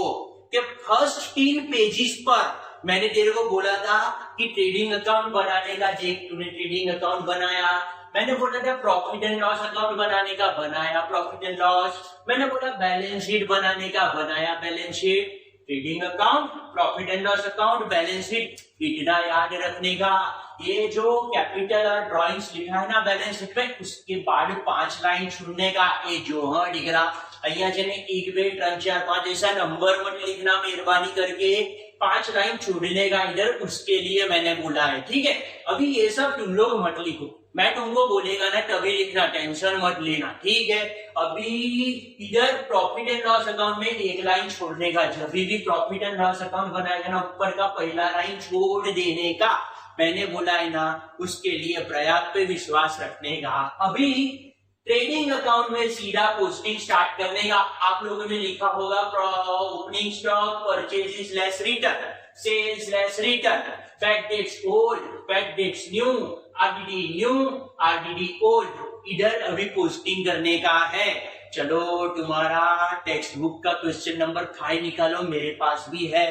कि फर्स्ट 3 पेजेस पर मैंने तेरे को बोला था कि ट्रेडिंग अकाउंट बनाने का, तूने ट्रेडिंग अकाउंट बनाया, मैंने बोला था प्रॉफिट एंड लॉस अकाउंट बनाने का, बनाया प्रॉफिट एंड लॉस, मैंने बोला बैलेंस शीट बनाने का, बनाया balance sheet, trading account, profit and loss account, balance sheet. इतना याद रखने का, ये जो कैपिटल और ड्रॉइंग्स लिखा है ना बैलेंस शीट में, उसके बाद 5 लाइन छोड़ने का, ये जो है दिख रहा अहिया जने 1 2 3 4 5 ऐसा नंबर मत लिखना मेहरबानी करके, 5 लाइन छोड़ने का इधर, उसके लिए मैंने बोला है, ठीक है। अभी ये सब तुम लोग मत लिखो, मैं तुमको बोलेगा ना तभी लिखना, टेंशन मत लेना, ठीक है। अभी इधर प्रॉफिट एंड लॉस अकाउंट में 1 लाइन छोड़ने का, जब भी प्रॉफिट एंड लॉस अकाउंट बनाएगा ना, ऊपर का पहला लाइन छोड़ देने का मैंने बोला है ना, उसके लिए प्रयाग पे विश्वास रखने का। अभी ट्रेडिंग अकाउंट में सीधा पोस्टिंग स्टार्ट करने का, आप लोगों ने लिखा होगा opening stock, purchases less return, sales less return, fact debts old, fact debts new, RDD new, RDD old, इधर अभी पोस्टिंग करने का है। चलो तुम्हारा टेक्स्ट बुक का क्वेश्चन नंबर 5 निकालो, मेरे पास भी है,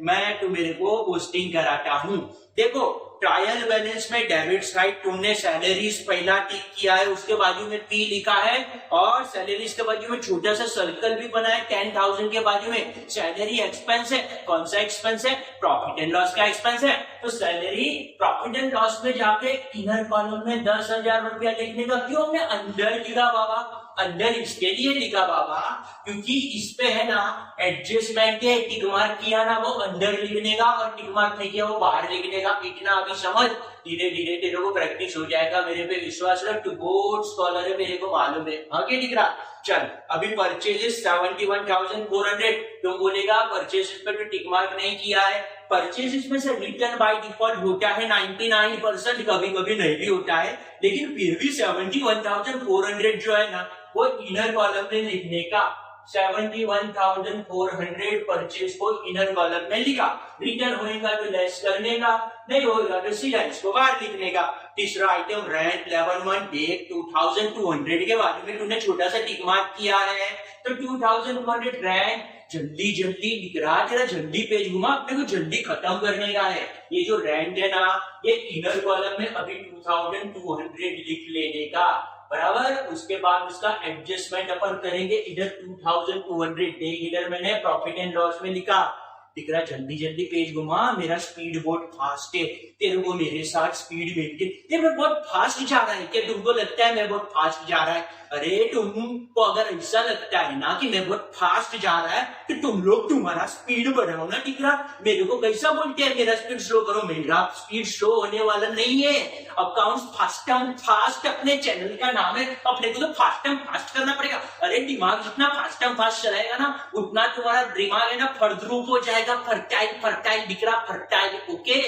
मैं तुम्हें को पोस्टिंग कराता हूँ। देखो ट्रायल बैलेंस में डेबिट साइड तुमने सैलरीज पहला टिक किया है, उसके बाजू में पी लिखा है, और सैलरीज के बाजू में छोटा सा सर्कल भी बना है, 10,000 के बाजू में सैलरी एक्सपेंस है। कौन सा एक्सपेंस है? प्रॉफिट एंड लॉस का एक्सपेंस है। तो सैलरी प्रॉफिट एंड लॉस में जाके इनर कॉलम में 10,000 रुपया लिखने का, क्यों हमने अंदर लिखा बाबा? अंदर इसके लिए लिखा बाबा क्योंकि इस पे है ना एडजस्टमेंट के टिक मार्क किया ना वो अंदर लिखने का और टिक मार्क नहीं किया वो बाहर लिखने का। इतना अभी समझ, धीरे धीरे तेरे को प्रैक्टिस हो जाएगा। मेरे पे विश्वास रख, तू बोर्ड स्कॉलर है, मेरे को मालूम है। हाँ क्या दिख रहा? चल अभी परचेजेस 71,400, तुम बोलेगा परचेजेस पे तो टिक मार्क नहीं किया है। परचेजेस में से रिटर्न बाय डिफॉल्ट होता है 99%, कभी कभी नहीं भी होता है, लेकिन फिर भी 71,400 जो है ना वो इनर कॉलम में लिखने का। 71,400 परचेज को इनर कॉलम में लिखा, रिटर्न होएगा तो लेस करने का, नहीं होगा तो सीधा इसको बाहर लिखने का। तीसरा आइटम रेंट 11 देख 2,200 के बारे में तूने छोटा सा टिक मार्क किया है तो 2,200 रेंट जल्दी जल्दी लिख रहा, तेरा जल्दी पेज घुमा, अपने को जल्दी खत्म करने का है। ये जो रेंट है ना ये इनर कॉलम में अभी 2,200 लिख लेने का, बराबर। उसके बाद उसका एडजस्टमेंट अपन करेंगे। इधर 2,200 देख, इधर मैंने प्रॉफिट एंड लॉस में लिखा, दिख रहा? जल्दी जल्दी पेज घुमा, मेरा स्पीड बहुत फास्ट है, तेरे को मेरे साथ स्पीड मेंटेन, मैं बहुत फास्ट जा रहा है क्या? तुमको लगता है मैं बहुत फास्ट जा रहा है? अरे तुमको अगर ऐसा लगता है ना कि मैं बहुत फास्ट जा रहा है तो तुम लोग तुम्हारा स्पीड बढ़ाओ ना। दिख रहा? मेरे को कैसा बोलते हैं मेरा स्पीड स्लो करो? मेरा स्पीड स्लो होने वाला नहीं है। अकाउंट्स फास्ट एंड फास्ट अपने चैनल का नाम है, अपने को तो फास्ट एंड फास्ट करना पड़ेगा। अरे दिमाग जितना फास्ट एंड फास्ट चलाएगा ना उतना तुम्हारा दिमाग है ना फर्दरूप हो जाएगा, फर्टाइल फर्टाइल। दिख रहा? Fertile, okay.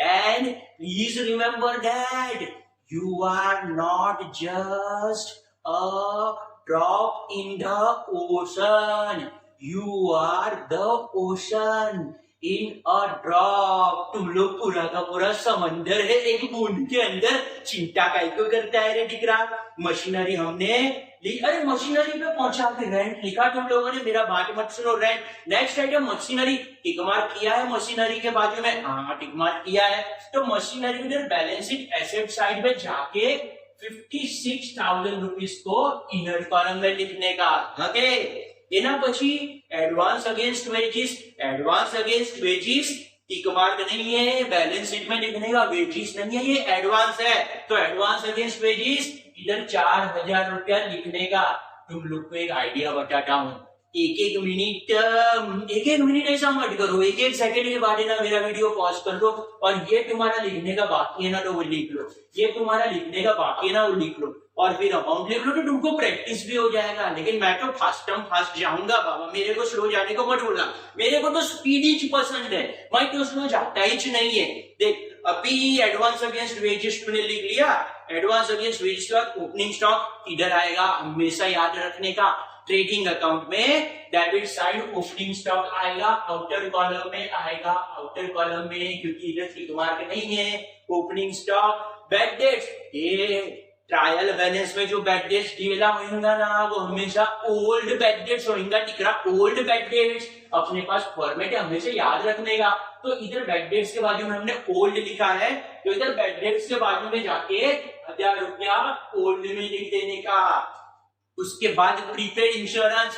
And please remember that you are not just a drop in the ocean, you are the ocean in a drop। तुम लोग पूरा का पूरा समंदर है एक बूंद के अंदर। चिंता काय को करता है रे? दिख रहा? मशीनरी हमने अरे मशीनरी पे पहुंचा के रेंट लिखा तुम लोगों ने, मेरा बात मत सुनो। Rent next item machinery, tick mark किया है मशीनरी के बाजू में? हाँ टिक मार्क किया है। तो मशीनरी उधर बैलेंस शीट एसेट साइड में जाके 56,000 रुपीज को इनर कॉलम में लिखने का। ओके, एना पछी advance against wages, advance against wages tick mark नहीं है, बैलेंस शीट में लिखने का वेजिस नहीं है, ये एडवांस है। तो एडवांस अगेंस्ट वेजिस इधर 4,000 रुपया लिखने का। तुम लोग को एक आइडिया बताता हूँ, एक एक मिनट ऐसा मत करो, एक एक सेकंड के बाद ना मेरा वीडियो पॉज कर दो और ये तुम्हारा लिखने का बाकी है ना तो वो लिख लो, ये तुम्हारा लिखने का बाकी है ना वो लिख लो और फिर अमाउंट लिख लो, तो तुमको प्रैक्टिस भी हो जाएगा। लेकिन मैं तो फास्ट जाऊंगा बाबा, मेरे को स्लो जाने को मत बोलना, मेरे को तो स्पीड ही पसंद है, मैं तो स्लो जाता ही नहीं है। देख अभी एडवांस अगेंस्ट वेजेस तूने लिख लिया, एडवांस अगेंस्ट वेजेस के बाद ओपनिंग स्टॉक इधर आएगा, हमेशा याद रखने का। ट्रेडिंग अकाउंट में डेबिट साइड ओपनिंग स्टॉक आएगा, आउटर कॉलम में आएगा, आउटर कॉलम में क्योंकि इधर टिक मार्क नहीं है। ओपनिंग स्टॉक बैड डेट्स, ये ट्रायल बैलेंस में जो बैड डेट्स दिया होगा ना वो हमेशा ओल्ड बैड डेट्स होगा। दिख रहा? ओल्ड बैड डेट्स अपने पास फॉर्मेट है, हमेशा याद रखने का। तो इधर बैड डेट्स के बाजू में हमने ओल्ड लिखा है, तो इधर बैड डेट्स के बाजू में जाके 1,000 रुपया ओल्ड में लिख देने का। उसके बाद प्रीपेड इंश्योरेंस,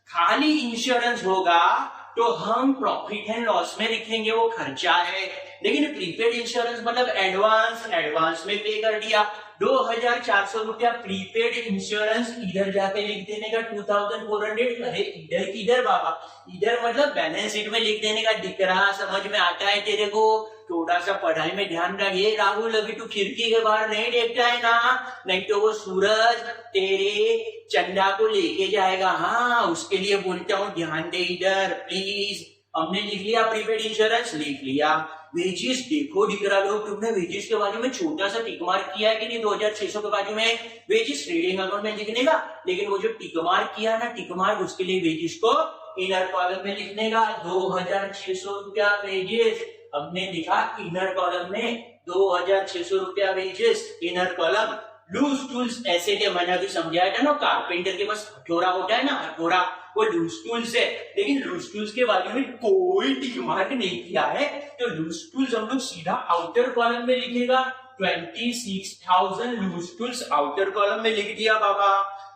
खाली इंश्योरेंस होगा तो हम प्रॉफिट एंड लॉस में लिखेंगे, वो खर्चा है। लेकिन प्रीपेड इंश्योरेंस मतलब एडवांस में पे कर दिया 2,400 रुपया प्रीपेड इंश्योरेंस, इधर जाके लिख देने का 2,400। अरे इधर किधर बाबा, इधर मतलब बैलेंस शीट में लिख देने का। दिख रहा? समझ में आता है तेरे को? थोड़ा सा पढ़ाई में ध्यान रखिए राहुल, अभी तू खिड़की के बाहर नहीं देखता है ना, नहीं तो वो सूरज तेरे चंदा को लेके जाएगा। हाँ उसके लिए बोलता हूँ ध्यान दे इधर प्लीज। हमने लिख लिया प्रीपेड इंश्योरेंस, लिख लिया। वेजिस देखो दिख रहा लोग, तुमने वेजिस के बाजू में छोटा सा टिक मार्क किया है कि नहीं? 2,600 के बाजू में वेजिस ट्रेडिंग अकाउंट में लिखने का, लेकिन वो जो टिक मार्क किया ना टिक मार्क, उसके लिए वेजिस को इनर कॉलम में लिखने का। 2,600 रुपया वेजिस हमने लिखा इनर कॉलम में, 2,600 रुपया wages inner column. Loose tools ऐसे थे, मैंने अभी समझाया था ना, कारपेंटर के पास हथौड़ा होता है ना, हथौड़ा, वो लूज टूल्स है। लेकिन लूज टूल्स के बारे में कोई टिक मार्क नहीं किया है, तो लूज टूल्स हम लोग सीधा आउटर कॉलम में लिखेगा। 26,000 लूज टूल्स आउटर कॉलम में लिख दिया बाबा।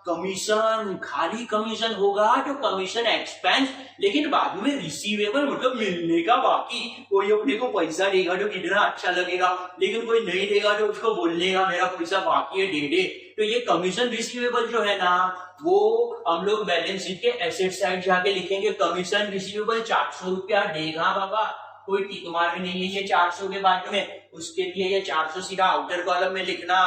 कमीशन, खाली कमीशन होगा तो कमीशन एक्सपेंस, लेकिन बाद में रिसीवेबल मतलब मिलने का बाकी। कोई अपने को पैसा देगा तो कितना अच्छा लगेगा, लेकिन कोई नहीं देगा तो उसको बोलने का मेरा पैसा बाकी है, दे दे। तो ये कमीशन रिसीवेबल जो है ना, वो हम लोग बैलेंस शीट के एसेट साइड जाके लिखेंगे। कमीशन रिसीवेबल 400 रुपया देगा बाबा, कोई टिक मार नहीं है ये 400 के बाद में, उसके लिए ये 400 सीधा आउटर कॉलम में लिखना।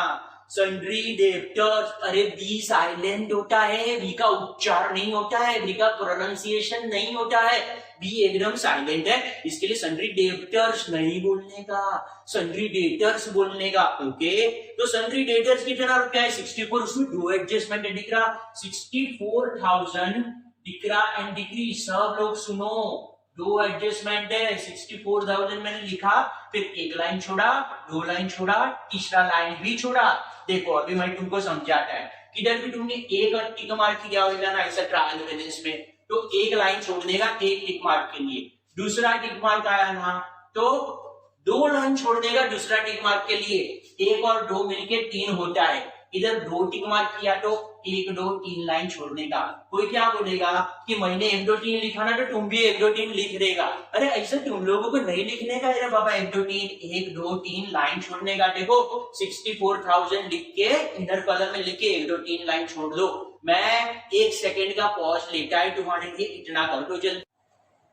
सन्ड्री डेब्टर्स, अरे बी साइलेंट होता है, बी का उच्चार नहीं होता है, बी का प्रोनाउंसिएशन नहीं होता है, बी एकदम साइलेंट है, इसके लिए सन्ड्री डेब्टर्स नहीं बोलने का, सन्ड्री डेटर्स बोलने का। ओके, तो सन्ड्री डेटर्स कितना रुपया है 64, उसमें दो एडजस्टमेंट दिख रहा, 64,000 दिख रहा एंड डिग्री। सब लोग सुनो, दो एडजस्टमेंट है, 64,000 मैंने लिखा, फिर एक लाइन छोड़ा, दो लाइन छोड़ा, तीसरा लाइन भी छोड़ा। देखो अभी मैं तुमको समझाता है, किधर भी तुमने एक टिक मार्क किया होगा ना ऐसा ट्रायल बैलेंस में, तो एक लाइन छोड़ने का एक टिक मार्क के लिए, दूसरा टिक मार्क आया ना तो दो लाइन छोड़ने का दूसरा टिक मार्क के लिए, एक और दो मिलके 3 होता है। इधर दो टिक मार्क किया तो 1 2 3 लाइन छोड़ने का। कोई क्या बोलेगा कि मैंने 1 2 3 लिखा ना तो तुम भी 1 2 3 लिख देगा। अरे ऐसा तुम लोगों को नहीं लिखने का है बाबा, 1 2 3 लाइन छोड़ने का। देखो 64,000 लिख के इधर कॉलम में लिख के 1 2 3 लाइन छोड़ लो। मैं 1 सेकेंड का पॉज लेता है तुम्हारे लिए, इतना कर दो जल्दी।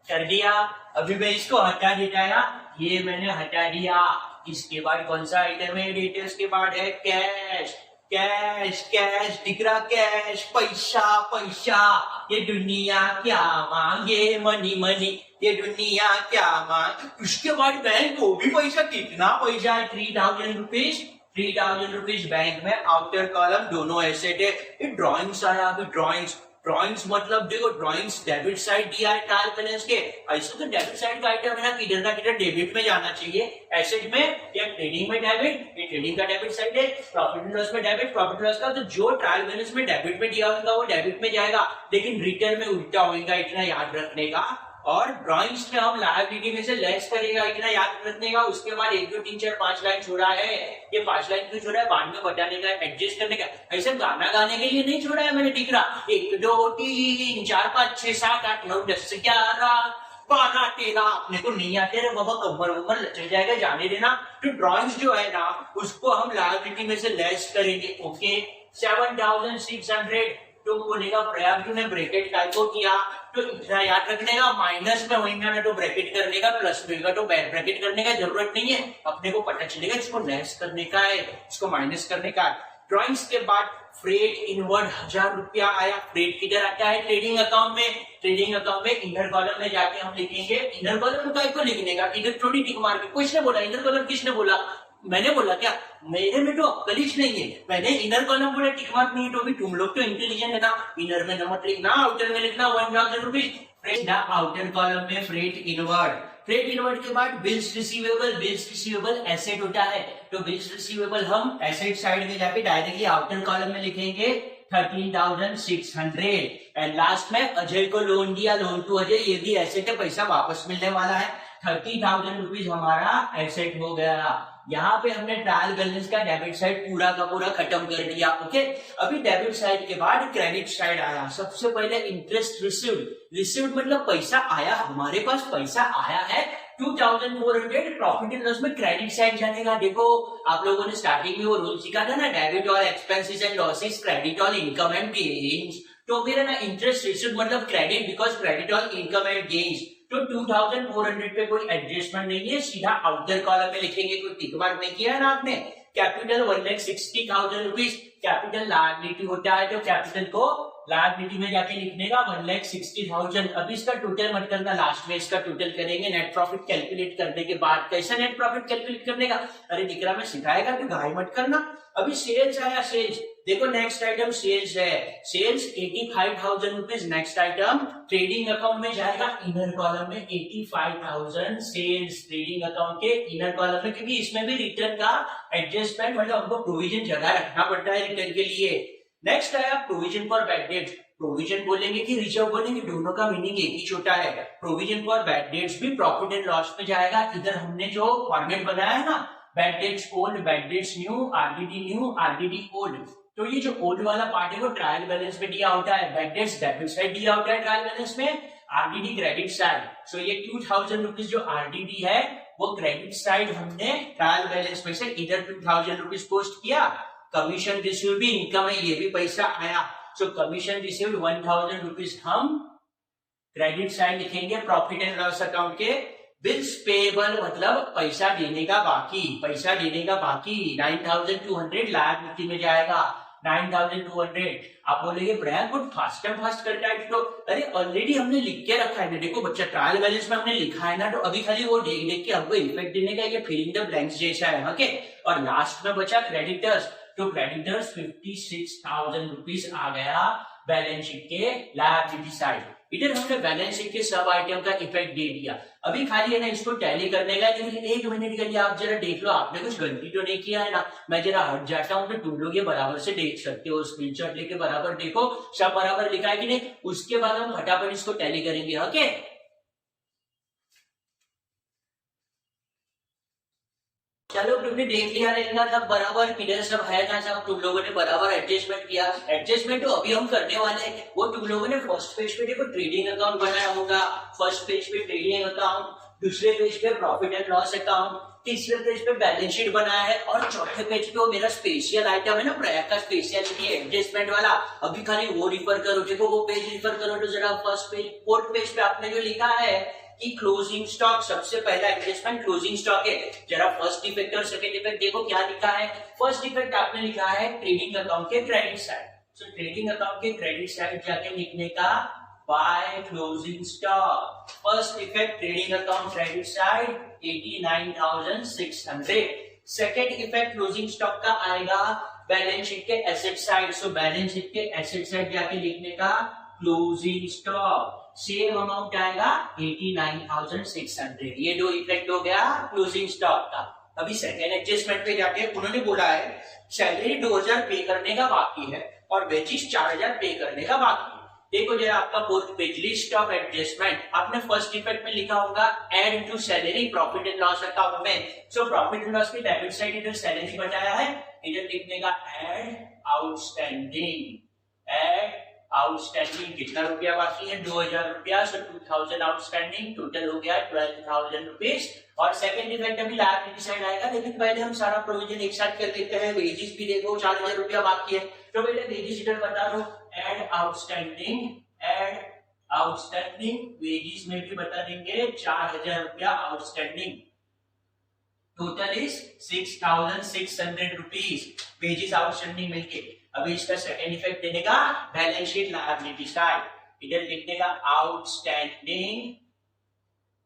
कर दिया, अभी मैं इसको हटा देता है, ये मैंने हटा दिया। इसके बाद कौन सा आइटम है, डिटेल्स के बाद है कैश। कैश कैश दिख रहा, कैश पैसा पैसा, ये दुनिया क्या मांगे मनी मनी, ये दुनिया क्या मांग। उसके बाद बैंक, वो भी पैसा, कितना पैसा है 3,000 रुपीज, 3,000 रुपीज बैंक में। आउटर कॉलम दोनों एसेट है। ये ड्रॉइंग्स आया, अभी ड्रॉइंग्स, ड्रॉइंग्स मतलब देखो ड्रॉइंग्स डेबिट साइड दिया है ट्रायल बैलेंस के, ऐसे तो डेबिट साइड का आइटम है ना, किधर ना किधर डेबिट में जाना चाहिए। एसेट में या ट्रेडिंग में डेबिट, ये ट्रेडिंग का डेबिट साइड है, प्रॉफिट एंड लॉस में डेबिट, प्रॉफिट लॉस का तो जो ट्रायल बैलेंस में डेबिट में दिया होगा वो डेबिट में जाएगा, लेकिन रिटर्न में उल्टा होगा, इतना याद रखने का। और ड्रॉइंग्स में हम लायबिलिटी में से लेस करेगा, इतना याद रखने का। उसके बाद 1 2 3 4 5 लाइन छोड़ा है, ये 5 लाइन क्यों छोड़ा है, बाद में बताने का, एडजस्ट करने का। ऐसे गाना गाने के लिए नहीं छोड़ा है मैंने, दिख रहा 1 2 3 4 5 6 7 8 9 10 11 12 13, अपने को नहीं आते रे बाबा, कमर वमर लचक जाएगा, जाने देना। तो ड्रॉइंग्स जो है ना उसको हम लायबिलिटी में से लेस करेंगे। ओके, 7,600, तो बोलेगा प्रयाग जी ने ब्रैकेट काय को किया, तो इतना याद रखने का, माइनस में होगा ना तो ब्रैकेट करने का, प्लस में होगा तो ब्रैकेट करने का जरूरत नहीं है, अपने को पता चलेगा इसको लेस करने का है, इसको माइनस करने का। ड्रॉइंग्स के बाद फ्रेट इनवर्ड 1,000 रुपया आया। फ्रेट किधर आता है, ट्रेडिंग अकाउंट में। ट्रेडिंग अकाउंट में इनर कॉलम में जाके हम लिखेंगे, इनर कॉलम में काय को लिखने का, इधर थोड़ी टिक मार के। किसने बोला इनर कॉलम, किसने बोला, मैंने बोला क्या, मेरे में तो अक्ल ही नहीं है, मैंने इनर कॉलम बोला टिक मार्क नहीं, तो भी तुम लोग तो इंटेलिजेंट है ना, इनर में नंबर लिखना, आउटर में लिखना 1,000 रुपीज। फ्रेट आउटर कॉलम में फ्रेट इनवर्ड, फ्रेट इनवर्ड के बाद bills receivable. Bills receivable asset होता है, तो बिल्स रिसीवेबल हम एसेट साइड में जाके डायरेक्टली आउटर कॉलम में लिखेंगे 13,600। एंड लास्ट में अजय को लोन दिया, लोन टू अजय, ये भी एसेट है, पैसा वापस मिलने वाला है। 30,000 रुपीज हमारा एसेट हो गया। यहाँ पे हमने ट्रायल बैलेंस का डेबिट साइड पूरा का पूरा खत्म कर दिया। ओके, अभी डेबिट साइड के बाद क्रेडिट साइड आया। सबसे पहले इंटरेस्ट रिसीव्ड। रिसीव्ड मतलब पैसा आया, हमारे पास पैसा आया है 2,400। प्रॉफिट एंड लॉस में क्रेडिट साइड जानेगा। देखो आप लोगों ने स्टार्टिंग में वो रूल सीखा था ना, debit all expenses and losses, credit all income and gains. तो मेरा ना इंटरेस्ट रिसीव्ड मतलब credit, because credit all income and gains. तो 2,400 पे कोई एडजस्टमेंट नहीं है, सीधा आउटर कॉलम में लिखेंगे, कोई टिक मार्क नहीं किया है ना आपने। कैपिटल 1,60,000 रुपीज, कैपिटल लायबिलिटी होता है, तो कैपिटल को लायबिलिटी में जाके लिखने का 1,60,000। अभी इसका टोटल मत करना, लास्ट में इसका टोटल करेंगे नेट प्रॉफिट कैलकुलेट करने के बाद। कैसा नेट प्रॉफिट कैलकुलेट करने का, अरे दिकरा में सिखाएगा कि घाई मत करना। अभी सेल्स आया, सेल्स देखो, नेक्स्ट आइटम सेल्स है, sales 85,000 rupees. Next item trading account में जाएगा, इनर कॉलम में 85,000 सेल्स ट्रेडिंग अकाउंट के इनर कॉलम में, क्योंकि इसमें भी रिटर्न का एडजस्टमेंट मतलब हमको प्रोविजन जगह रखना पड़ता है रिटर्न के लिए। नेक्स्ट आया provision for bad debts. Provision बोलेंगे कि रिजर्व बोलेंगे, दोनों का मीनिंग एक ही छोटा है। प्रोविजन फॉर बैड डेट्स भी प्रॉफिट एंड लॉस में जाएगा। इधर हमने जो फॉर्मेट बनाया है ना, bad debts old, bad debts new, RDD new, RDD old, तो ये जो ओल्ड वाला पार्ट है वो ट्रायल बैलेंस में दिया होता है, बैंक डेट्स डेबिट साइड दिया होता है ट्रायल बैलेंस में, आरडीडी क्रेडिट साइड। सो ये 2000 रुपीज जो आरडीडी है वो क्रेडिट साइड हमने ट्रायल बैलेंस में से इधर 2000 रुपीज पोस्ट किया, कमीशन रिसीव भी इनकम है, ये भी पैसा आया। सो कमीशन रिसीव 1000 रुपीज हम क्रेडिट साइड लिखेंगे प्रॉफिट एंड लॉस अकाउंट के। बिल्स पेबल मतलब पैसा देने का बाकी, पैसा देने का बाकी 9200 लायबिलिटी में जाएगा, 9200। आप बोलेंगे प्रयाग बहुत फास्ट एंड फास्ट करता है, तो अरे ऑलरेडी हमने लिख के रखा है ना, देखो बच्चा ट्रायल बैलेंस में हमने लिखा है ना, तो अभी खाली वो देख देख के हमको इफेक्ट देने का, ये फिलिंग द ब्लैंक्स जैसा है। ओके, और लास्ट में बचा क्रेडिटर्स, तो क्रेडिटर्स 56,000 रुपीज आ गया बैलेंस शीट के लायबिलिटी साइड। इधर हमने बैलेंस शीट के सब आइटम का इफेक्ट दे दिया, अभी खाली है ना इसको टैली करने का। लेकिन एक मिनट के लिए आप जरा देख लो, आपने कुछ गलती तो नहीं किया है ना। मैं जरा हट जाता हूँ तो तुम लोग ये बराबर से देख सकते हो, स्क्रीनशॉट लेके बराबर देखो सब बराबर लिखा है कि नहीं, उसके बाद हम फटाफट इसको टैली करेंगे। ओके, चलो तुमने देख लिया रहेगा सब बराबर किधर सब है ना, सब तुम लोगों ने बराबर एडजस्टमेंट किया। एडजस्टमेंट तो अभी हम करने वाले हैं, वो तुम लोगों ने फर्स्ट पेज पे देखो ट्रेडिंग अकाउंट बनाया होगा, फर्स्ट पेज पे ट्रेडिंग अकाउंट, दूसरे पेज पे प्रॉफिट एंड लॉस अकाउंट, तीसरे पेज पे बैलेंस शीट बनाया है, और चौथे पेज पे वो मेरा स्पेशल आइटम है ना, प्रयाग का स्पेशलिटी एडजस्टमेंट वाला, अभी खाली वो रिफर करो। देखो वो पेज रिफर करो तो जरा फर्स्ट पेज, फोर्थ पेज पे आपने जो लिखा है कि क्लोजिंग स्टॉक, सबसे पहला एडजस्टमेंट क्लोजिंग स्टॉक है। जरा फर्स्ट इफेक्ट और सेकंड इफेक्ट देखो क्या लिखा है। फर्स्ट इफेक्ट आपने लिखा है ट्रेडिंग अकाउंट के क्रेडिट साइड, सो ट्रेडिंग अकाउंट के क्रेडिट साइड जाके लिखने का by closing stock. First effect trading account credit side 89,600। Second effect closing stock का आएगा बैलेंस शीट के asset side, so balance sheet के एसेट साइड जाके लिखने का क्लोजिंग स्टॉक, सेम अमाउंट आएगा 89,600। ये दो इफेक्ट हो गया क्लोजिंग स्टॉक का। अभी सेकेंड एडजस्टमेंट पे जाके उन्होंने बोला है सैलरी 2000 पे करने का बाकी है और वेजिस 4000 पे करने का बाकी है। देखो जरा आपका fourth page list of adjustment, आपने फर्स्ट इफेक्ट में लिखा होगा add into salary profit and loss account में। सो प्रॉफिट एंड लॉस की डेबिट साइड इधर सैलरी बताया है, इधर लिखने का एड आउटस्टैंडिंग, एड आउटस्टैंडिंग कितना रुपया बाकी है 2000 रुपया, सो 2000 आउटस्टैंडिंग, टोटल हो गया 12,000 रुपीज। और सेकंड इफेक्ट अभी लायबिलिटी साइड आएगा, लेकिन पहले हम सारा प्रोविजन एक साथ कर देते हैं। वेजेस भी देखो 4000 रुपया बाकी है, तो पहले वेजेस इधर बता दो, add outstanding, add outstanding, wages में भी बता देंगे 4000 रुपया outstanding, total is 6,600 rupees wages outstanding मिलके। अभी इसका सेकंड इफेक्ट देने का बैलेंस शीट लायबिलिटी साइड, इधर लिखने का आउटस्टैंडिंग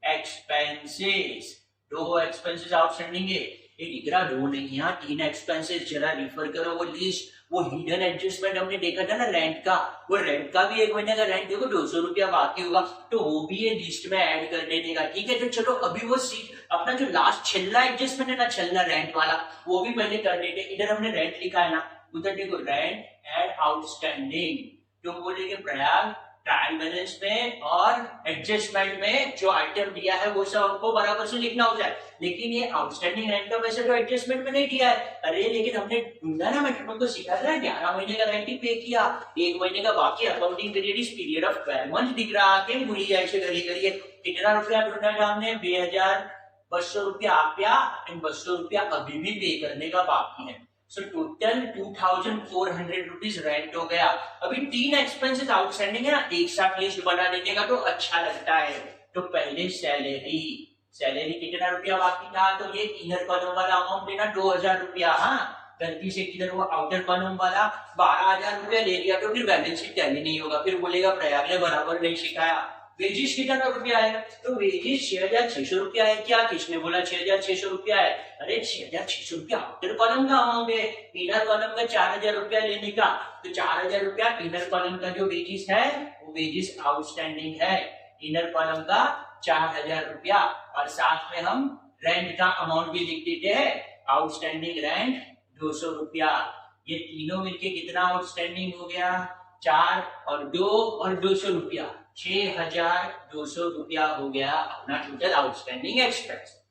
एक्सपेंसेस, दो एक्सपेंसेस आउटस्टैंडिंग है, ये दिख रहा दो नहीं यहाँ 3 एक्सपेंसेस। जरा रिफर करो वो लिस्ट, वो हिडन एडजस्टमेंट हमने देखा था ना रेंट का, वो रेंट का भी एक महीने का रेंट देखो 200 रुपया बाकी होगा, तो वो भी ये लिस्ट में ऐड कर देने का। ठीक है, तो चलो अभी वो सीट अपना जो लास्ट छल्ला एडजस्टमेंट है ना, छल्ला रेंट वाला, वो भी पहले कर देते। इधर हमने रेंट लिखा है ना, उधर देखो रेंट एड आउटस्टैंडिंग, जो बोलेंगे प्रयाग ट्रायल बैलेंस में और एडजस्टमेंट में जो आइटम दिया है वो सब हमको बराबर से लिखना हो जाए। लेकिन ये आउटस्टैंडिंग रेंट का वैसे तो एडजस्टमेंट में नहीं दिया है। अरे लेकिन हमने ढूंढा ना, मैं तुमको सिखा था 11 महीने का रेंट ही पे किया, 1 महीने का बाकी, accounting period is period of 12 month दिख रहा है, भूली जाए ऐसे करिए। कितना रुपया ढूंढा था हमने, 2200 रुपया आप या 200 रुपया अभी भी पे करने का बाकी है। सो टोटल 2,400 रुपीज रेंट हो गया। अभी 3 एक्सपेंसेस आउटस्टैंडिंग है ना, एक साथ लिस्ट बना देने का तो अच्छा लगता है। तो पहले सैलरी, सैलरी कितना रुपया बाकी था, तो ये इनर कॉलम वाला अमाउंट लेना 2000 रुपया, हाँ गलती से किधर वो आउटर कॉलम वाला 12,000 रुपया ले लिया, तो फिर बैलेंस शीट टैली नहीं होगा, फिर बोलेगा प्रयाग ने बराबर नहीं सिखाया। वेजिस कितना रुपया है, तो वेजिस 6,600 रुपया है। क्या किसने बोला 6,600 रुपया है, अरे 6,600 रुपया आउटर कॉलम का अमाउंट है, इनर कॉलम का 4,000 रुपया लेने का, तो 4,000 रुपया इनर कॉलम का जो वेजिस है वो वेजिस आउटस्टैंडिंग है, इनर कॉलम का 4,000 रुपया। और साथ में हम रेंट का अमाउंट भी लिख देते हैं, आउटस्टैंडिंग रेंट 200 रुपया। ये तीनों मिलके कितना आउटस्टैंडिंग हो गया, 4 और 2 और 200 रुपया, 6,200 रुपया हो गया अपना total outstanding expense.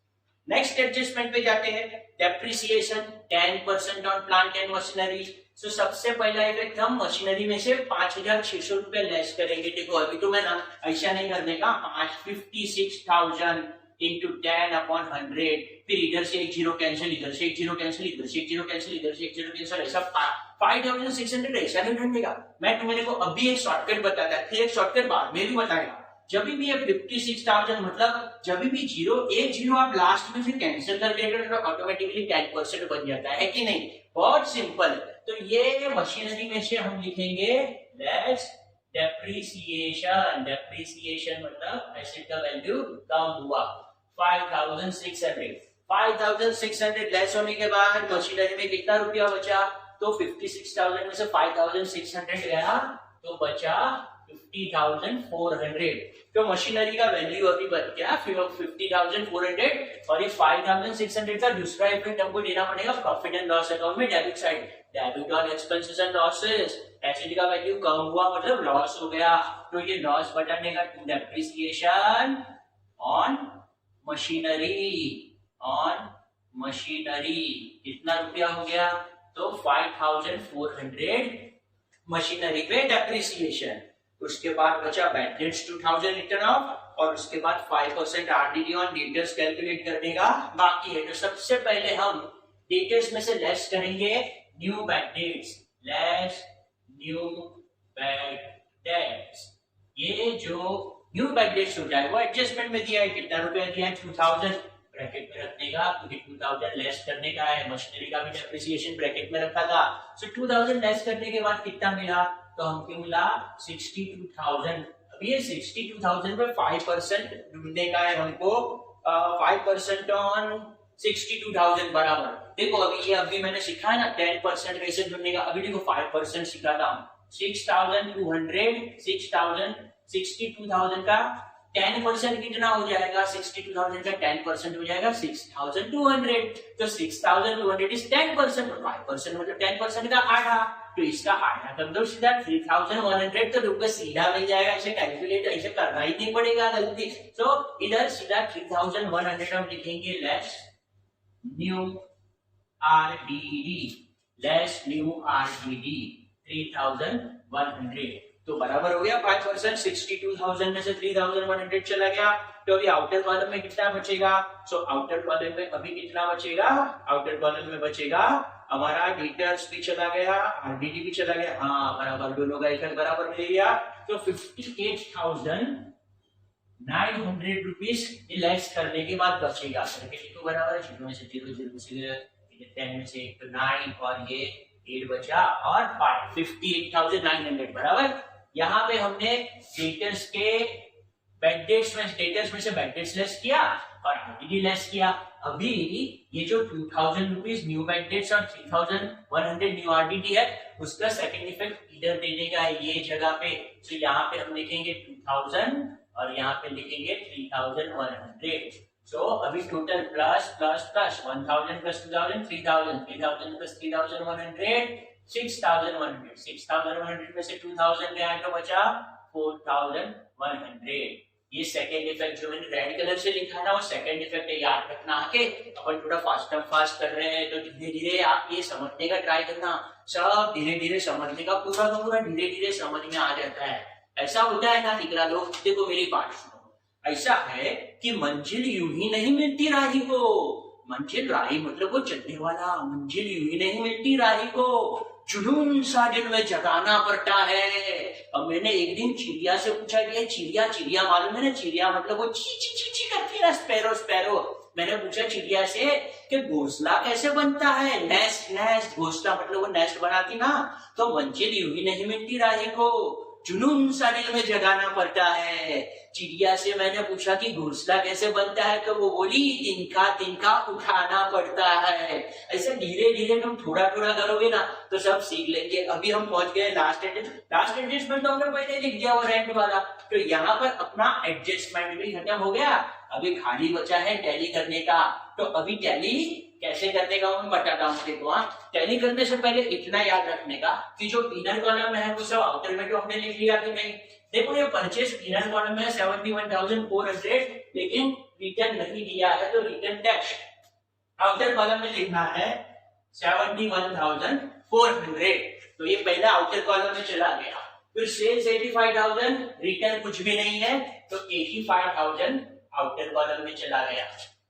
Next adjustment पे जाते हैं, depreciation 10% on plant and machinery. तो सबसे पहला इफेक्ट हम मशीनरी में से 5,600 रुपए लेस करेंगे। देखो अभी तो मैं ना ऐसा नहीं करने का, 56,000 इंटू 10/100, फिर इधर से एक जीरो कैंसिल, इधर से एक जीरो कैंसिल, इधर से एक जीरो कैंसिल, इधर से एक जीरो कैंसिल, ऐसा 5,600 ऐसा नहीं करने का। मैं तुम्हें को अभी एक शॉर्टकट बताता है, फिर एक शॉर्टकट बाद में भी बताएगा। जब भी ये 56,000 मतलब जब भी एक जीरो आप लास्ट में से कैंसिल कर देंगे तो ऑटोमेटिकली 10% बन जाता है कि नहीं? बहुत सिंपल। तो ये मशीनरी में से हम लिखेंगे लेस डेप्रिसिएशन। डेप्रिसिएशन मतलब एसेट का वैल्यू कम हुआ 5,600 लेस होने के बाद मशीनरी में कितना रुपया बचा? तो 56,000 में से 5,600 गया तो बचा 50,400। तो मशीनरी का वैल्यू अभी बच गया 50,400 और ये 5,600 का दूसरा इफेक्ट हमको देना पड़ेगा प्रॉफिट एंड लॉस अकाउंट में, debit side. Debit on expenses and losses, asset का वैल्यू कम हुआ मतलब लॉस हो गया, तो ये लॉस बटाने का डेप्रिसिएशन ऑन मशीनरी कितना रुपया हो गया? तो 5,400 मशीनरी पे डेप्रिसिएशन। उसके बाद बचा बैड डेट्स 2,000 रिटर्न ऑफ और उसके बाद 5% आरडीडी ऑन डेटर्स कैलकुलेट करने का बाकी है। तो सबसे पहले हम डेटर्स में से लेस करेंगे new bad dates, less new bad dates. ये जो न्यू बैड डेट्स हो जाए वो एडजस्टमेंट में दिया है, कितना रुपया दिया है? 2,000 ब्रैकेट में रखने का, क्योंकि 2,000 लेस करने का है। मशीनरी का भी डेप्रिसिएशन ब्रैकेट में रखा था। सो 2,000 लेस करने के बाद कितना मिला? तो हमको मिला 62,000। अब ये 62,000 पे 5% ढूंढने का है हमको, 5% ऑन 62,000 बराबर। देखो अभी मैंने सीखा है ना 10% कैसे ढूंढने का। अभी देखो 5% सीखा था, 6,200 62,000 का 10% कितना हो जाएगा? 62,000 का 10% हो जाएगा 6,200। तो 6,200 इज 10% और 5% मतलब 10% का आधा, तो इसका आधा कर दो सीधा 3,100। तो रुपये सीधा मिल जाएगा, इसे कैलकुलेट ऐसे करना ही नहीं पड़ेगा गलती। तो इधर सीधा 3,100 हम लिखेंगे less new RDD, less new RDD 3,100। तो बराबर हो गया 5%। 62,000 में से 3,100 चला गया, तो अभी आउटर कॉलम में कितना बचेगा? सो आउटर कॉलम में अभी कितना बचेगा? आउटर कॉलम में बचेगा हमारा डेटर्स भी चला गया, आरडीडी भी चला गया, हाँ बराबर, दोनों का इफेक्ट बराबर मिल गया। तो 58,900 रुपीज लेस करने के बाद बचेगा। तो बराबर 0 में से 0, 0 में से 10 में से 1 तो 9 और ये 8 बचा और 58,900 बराबर। यहाँ पे हमने डेटर्स में से बैड डेट्स लेस किया और आरडीडी लेस किया। अभी ये जो 2,000 रुपीज न्यू बैड डेट्स और 3,100 न्यू आरडीडी है, उसका सेकंड इफेक्ट इधर देने का है ये जगह पे। तो यहाँ पे हम लिखेंगे 2,000 और यहाँ पे लिखेंगे 3,100। सो अभी total plus plus plus 1,000 plus 2,000 3,000, 3,000 plus 3,100 6,100, 6,100 में से 2,000 गया तो बचा 4,100। ये सेकेंड इफेक्ट जो मैंने रेड कलर से लिखा ना वो सेकेंड इफेक्ट है, याद रखना है। अपन थोड़ा फास्ट कर रहे हैं तो धीरे धीरे आप ये समझने का ट्राई करना, सब धीरे धीरे समझने का, पूरा का पूरा धीरे धीरे समझ में आ जाता है। ऐसा होता है ना दिखला लोग, देखो मेरी बात सुनो, ऐसा है कि मंजिल यूं ही नहीं मिलती राही को। मंजिल राही मतलब वो चलने वाला, मंजिल यूं ही नहीं मिलती राही को, जुनून सा दिल में जगाना पड़ता है। अब मैंने एक दिन चिड़िया से पूछा कि चिड़िया मालूम है ना? चिड़िया मतलब वो ची ची ची ची करती है ना, स्पैरो। मैंने पूछा चिड़िया से कि घोंसला कैसे बनता है? नेस्ट घोंसला मतलब वो नेस्ट बनाती ना। तो मंजिल यूं ही नहीं मिलती राही को, जुनून सा दिल में जगाना पड़ता है। चिड़िया से मैंने पूछा कि घोंसला कैसे बनता है, तो वो बोली तिनका उठाना पड़ता है। ऐसे धीरे धीरे तुम थोड़ा करोगे ना तो सब सीख लेंगे। अभी हम पहुंच गए लास्ट एडजस्टमेंट तो हमने पहले लिख दिया वो रेंट वाला। तो यहाँ पर अपना एडजस्टमेंट भी खत्म हो गया, अभी खाली बचा है टैली करने का। तो अभी टैली कैसे करने का मैं बताता हूँ। देखो टैली करने से पहले इतना याद रखने का कि जो इनर कॉलम है वो सब आउटर में तो हमने लिख लिया कि नहीं। देखो ये परचेस इनर कॉलम में 71,400, लेकिन रिटर्न नहीं दिया है तो रिटर्न डैश। आउटर कॉलम में लिखना है 71,400, तो ये पहला आउटर कॉलम में चला गया। फिर सेल्स 85,000, रिटर्न कुछ भी नहीं है, तो 85,000 आउटर कॉलम में चला गया।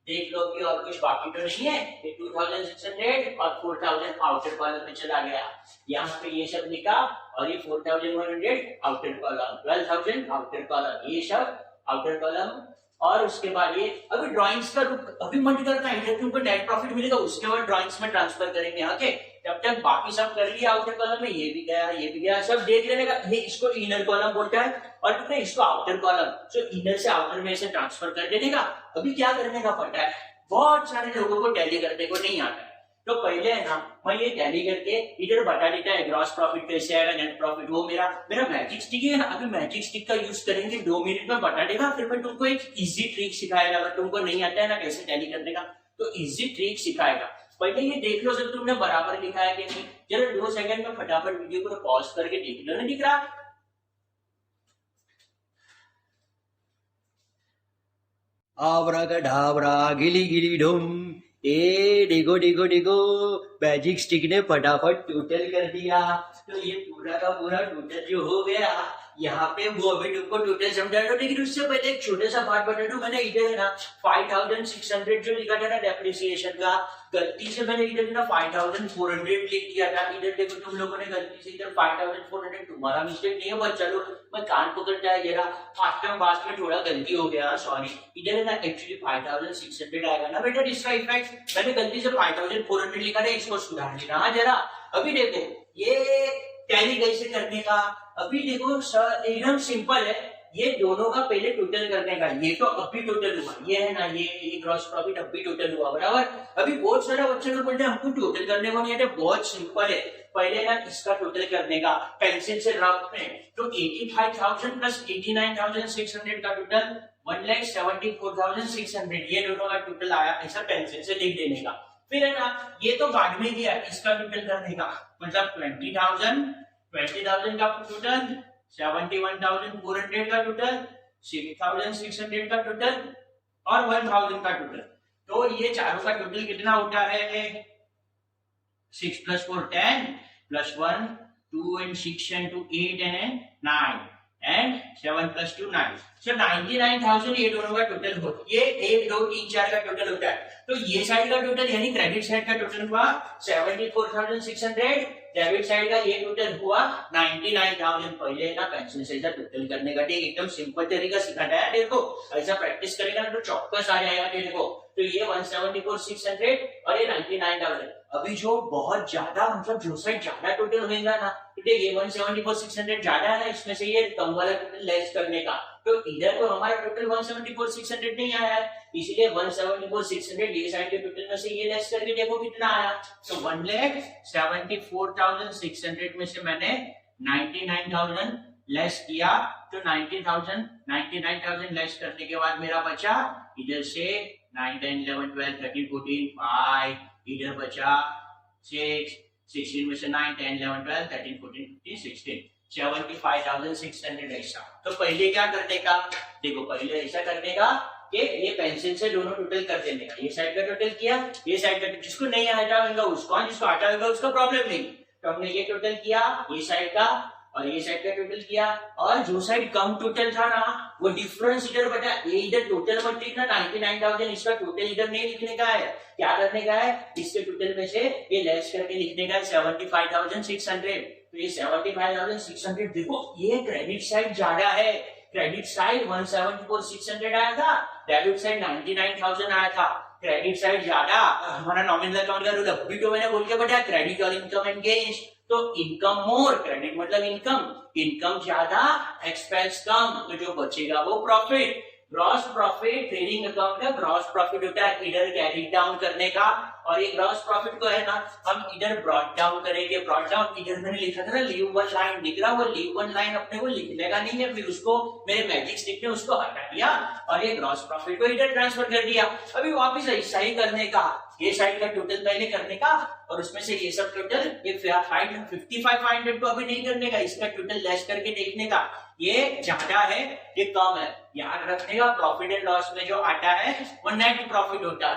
देख लो कि और कुछ बाकी तो नहीं है, ये 2,600 और 4,000 आउटर कॉलम में चला गया। यहाँ पे ये सब लिखा और ये 4,100 आउटर कॉलम, 12,000 आउटर कॉलम, ये सब आउटर कॉलम। और उसके बाद ये अभी ड्राइंग्स का अभी मत करना है, इधर तुमको नेट प्रॉफिट मिलेगा, उसके बाद ड्राइंग्स में ट्रांसफर करेंगे। ओके, जब तक बाकी सब कर लिया आउटर कॉलम में, ये भी गया, ये भी गया, सब देख लेने का। ये इसको इनर कॉलम बोलता है और तुमने इसको आउटर कॉलम, सो इनर से आउटर में से ट्रांसफर कर देने का। अभी क्या करने का पता है, बहुत सारे लोगों को टैली करने को नहीं आता है, तो पहले है ना मैं ये टैली करके इधर बता देता है ग्रॉस प्रॉफिट कैसे आएगा, नेट प्रॉफिट। वो मेरा मैजिक स्टिक है ना, अभी मैजिक स्टिक का यूज करेंगे, 2 मिनट में बता देगा। फिर मैं तुमको एक इजी ट्रिक सिखाएगा, अगर तुमको नहीं आता है ना कैसे टैली करने का, तो इजी ट्रिक सिखाएगा। पहले ये देख लो जब तुमने बराबर लिखा है कि नहीं, जरा 2 सेकंड में फटाफट वीडियो को पॉज करके देख लो ना, दिख रहा? आवरा का ढाबरा गिली गिली ढूम, ए डिगो डिगो डिगो, मैजिक स्टिक ने फटाफट टोटल कर दिया। तो ये पूरा का पूरा टोटल जो हो गया, यहाँ पे वो अभी तुमको टोटल समझा दो, लेकिन उससे पहले एक छोटा सा पार्ट बता दूं। मैंने इधर है ना 5,600 जो लिखा था ना डेप्रिसिएशन का, गलती से मैंने इधर ना 5,400 लिख दिया था। इधर देखो तुम लोगों ने गलती से इधर 5,400, तुम्हारा मिस्टेक नहीं है, बस चलो मैं कान पकड़ता है जरा, फास्ट में थोड़ा गलती हो गया, सॉरी। इधर है ना एक्चुअली 5,600 आएगा ना बेटा, इसका इफेक्ट मैंने गलती से 5,400 लिखा था, इसको सुधार लेना। हाँ जरा अभी देखो ये टैली कैसे करने का। अभी देखो सर एकदम सिंपल है, ये दोनों का पहले टोटल करने का। ये तो अभी टोटल हुआ, ये है ना ये ग्रॉस प्रॉफिट अभी टोटल हुआ, बराबर। अभी बहुत सारे बच्चे लोग बोलते हैं हमको टोटल करने को नहीं आता, बहुत सिंपल है। पहले ना इसका टोटल करने का पेंसिल से रफ में, तो 85,000 प्लस 89,600 का टोटल 1,74,600, ये दोनों का टोटल आया, ऐसा पेंसिल से लिख देने का। फिर है ना ये तो बाद में गया, इसका टोटल करने का, मतलब 20,000 का टोटल, 71,400 का टोटल, 6,600 का टोटल और 1,000 का टोटल। तो ये चारों का टोटल कितना उठा है, 6 + 4 10 + 1 2 and 6 and 2 8 and 9 and 7 + 2 9, so 99,000 ये दोनों का टोटल हो, ये 1 2 3 4 का टोटल होता है। तो ये साइड का टोटल यानी क्रेडिट साइड का टोटल हुआ 74,600, डेबिट साइड का ये टोटल हुआ 99,000। पहले ना पेंसिल से टोटल करने का, ठीक एकदम सिंपल तरीका सिखाता है तेरे को, ऐसा प्रैक्टिस करेगा तो चौक्कस आ जाएगा तेरे को। तो ये 174,600 और ये 99,000। अभी जो बहुत ज्यादा मतलब जो साइड ज्यादा टोटल होगा ना, तो ये 174,600 ज्यादा है, इसमें से ये कम वाला टोटल लेस करने का। तो इधर तो हमारा टोटल 174,600 नहीं आया है, इसलिए 174,600 ये साइड के टोटल में से ये लेस करके देखो कितना आया। तो 1,74,600 में से मैंने 99,000 लेस किया, तो 99,000 लेस करने के बाद मेरा बचा इधर से 9 10 11 12 13 14 5, इधर बचा 6 16 में से 9 10 11 12 13 14 15 16, 75,600 ऐसा। तो पहले क्या करने का, देखो पहले ऐसा करने का कि ये पेंसिल से दोनों टोटल कर देने का, ये साइड का टोटल किया, ये साइड का, जिसको नहीं आता होगा उसको, जिसको आता होगा उसका प्रॉब्लम नहीं। तो हमने ये टोटल किया, ये साइड का और ये साइड का टोटल किया, और जो साइड कम टोटल था ना वो डिफरेंस इधर बचा, ये इधर टोटल मत लिखना 99,000, इसका टोटल इधर नहीं लिखने का है, क्या करने का है, इसके टोटल में से ये लेस करके लिखने का है 75,600। तो ये 75,600 देखो ये क्रेडिट साइड ज्यादा है, क्रेडिट साइड 174,600 आया था, डेबिट साइड 99,000 आया था। क्रेडिट साइड ज्यादा, हमारा नॉमिनल अकाउंट का रूल अभी तो मैंने बोल के बताया, क्रेडिट और इनकम एंड गेन्स। तो इनकम मोर, क्रेडिट मतलब इनकम ज्यादा, एक्सपेंस कम, तो जो बचेगा वो profit. Gross profit trading account का ग्रॉस प्रॉफिट होता है इधर कैरी डाउन करने का, और ये ग्रॉस प्रॉफिट को है ना हम इधर ब्रॉट डाउन करेंगे। ब्रॉट डाउन इधर मैंने लिखा था ना लीव वन लाइन, दिख रहा, वो लीव वन लाइन अपने को लिखने का नहीं है, फिर उसको मेरे मैजिक स्टिक ने उसको हटा दिया और ये ग्रॉस प्रॉफिट को इधर ट्रांसफर कर दिया। अभी वापिस ऐसा ही करने का, ये साइड का टोटल पहले करने का और उसमें से ये सब टोटल, ये 55,500 को अभी नहीं करने का, इसका टोटल लेस करके देखने का, ये ज्यादा है ये कम है। याद रखने का प्रॉफिट एंड लॉस में जो आता है वो नेट प्रॉफिट होता है,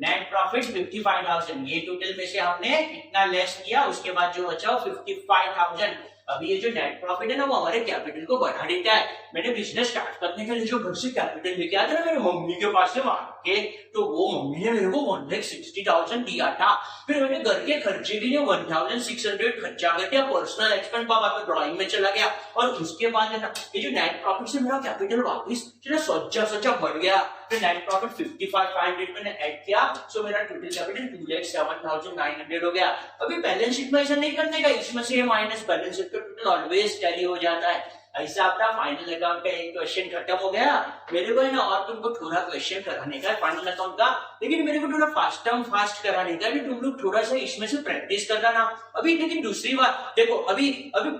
नेट प्रॉफिट 55,000, ये टोटल में से हमने इतना लेस किया, उसके बाद जो बचा 55,000। अभी ये जो नेट प्रॉफिट है ना वो हमारे कैपिटल को बढ़ा देता है। मैंने बिजनेस स्टार्ट करने के लिए जो घर से कैपिटल लेके आया था ना मेरी मम्मी के पास से मांग के, तो वो मम्मी ने मेरे को 1,60,000 दिया था। फिर मैंने घर के खर्चे के लिए 1,600 खर्चा कर दिया, पर्सनल एक्सपेंस पापा पे ड्राइंग में चला गया, और उसके बाद है ना ये जो नेट प्रॉफिट से मेरा कैपिटल वापस सोचा बढ़ गया। फिर नेट प्रॉफिट 55,500 मैंने ऐड किया, सो मेरा टोटल कैपिटल 2,07,900 हो गया। अभी बैलेंस शीट में ऐसा नहीं करने का, इसमें से माइनस बैलेंस शीट का टोटल ऑलवेज टैली हो जाता है। ऐसा अपना फाइनल अकाउंट का एक क्वेश्चन खत्म हो गया। मेरे को है ना और तुमको थोड़ा क्वेश्चन कराने का है फाइनल अकाउंट का, लेकिन मेरे को थोड़ा फास्ट कराने का है, तुम लोग थोड़ा सा इसमें से प्रैक्टिस करना ना। अभी लेकिन दूसरी बात देखो, अभी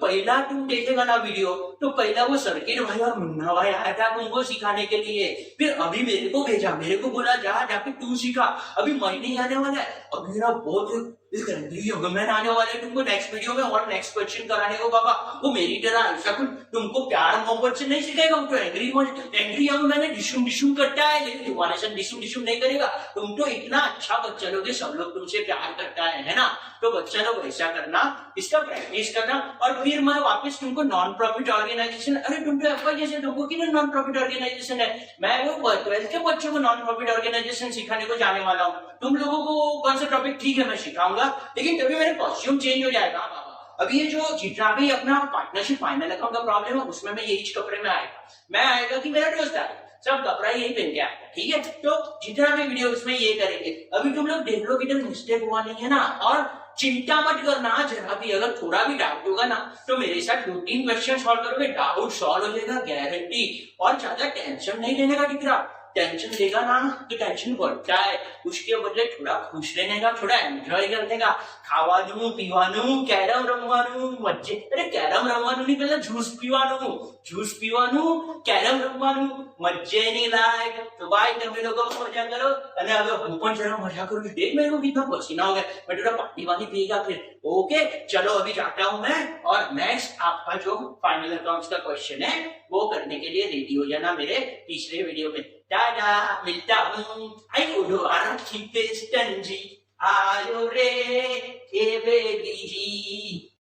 पहला तुम देखेगा ना वीडियो, तो पहला वो सर्किट भाई और मुन्ना भाई आया था तुमको सिखाने के लिए, फिर अभी मेरे को भेजा, मेरे को बोला जाके तू सीखा। अभी महीने आने वाला है, अभी मेरा बहुत मैं आने वाले तुमको नेक्स्ट वीडियो में और नेक्स्ट क्वेश्चन कराने को बाबा। वो मेरी तरह ऐसा कुछ तुमको प्यार मोहब्बत से नहीं सिखाएगा, तो एंग्री मैंने डिशुम करता है, लेकिन तुम्हारे साथ डिशुम नहीं करेगा। तुम तो इतना अच्छा बच्चा लोग, सब लोग तुमसे प्यार करता है ना, तो बच्चा लोग ऐसा करना, इसका प्रैक्टिस करना। और फिर मैं वापस तुमको नॉन प्रॉफिट ऑर्गेनाइजेशन, अरे तुम तो एफवाई जैसे लोगों की नॉन प्रॉफिट ऑर्गेनाइजेशन है, मैं वो 12th के बच्चों को नॉन प्रॉफिट ऑर्गेनाइजेशन सिखाने को जाने वाला हूँ। तुम लोगों को कौन सा टॉपिक ठीक है मैं सिखाऊंगा, लेकिन तभी मेरा कॉस्ट्यूम चेंज हो जाएगा। अभी ये जो जितना भी अपना पार्टनरशिप फाइनल अकाउंट का प्रॉब्लम है, उसमें मैं यही कपड़े में आएगा, मैं आएगा कि मेरा दोस्त आएगा, सब कपड़ा यही पहन के आएगा, ठीक है। तो जितना भी वीडियो उसमें ये करेंगे। अभी तुम लोग देख लो कि मिस्टेक हुआ नहीं है ना, और चिंता मत करना, जरा भी अगर थोड़ा भी डाउट होगा ना तो मेरे साथ 2-3 क्वेश्चन सॉल्व करोगे, डाउट सॉल्व हो जाएगा गारंटी। और ज्यादा टेंशन नहीं लेने का, दिख रहा टेंशन लेगा ना तो टेंशन बढ़ता है, उसके बदले थोड़ा खुश रहने का, थोड़ा एंजॉय करने का, खावानू पीवानू, कैरम रमवानू, मजे, अरे कैरम रमवानू नहीं पहले जूस पीवानू, कैरम रमवानू, मजे नहीं लायक। तो भाई તમે લોકો મજા કરો, અને હવે હું પણ જરા મજા કરું। देख मेरे को कितना पसीना हो गया, मैं थोड़ा पानी वानी पिएगा फिर। ओके चलो अभी जाता हूं मैं, और नेक्स्ट आपका जो फाइनल अकाउंट्स का क्वेश्चन है वो करने के लिए रेडी हो जाना मेरे तीसरे वीडियो में। टाटा, मिलता हूँ। आई उड़ो आराची पे स्टंजी, आयो रे ए बेबी जी।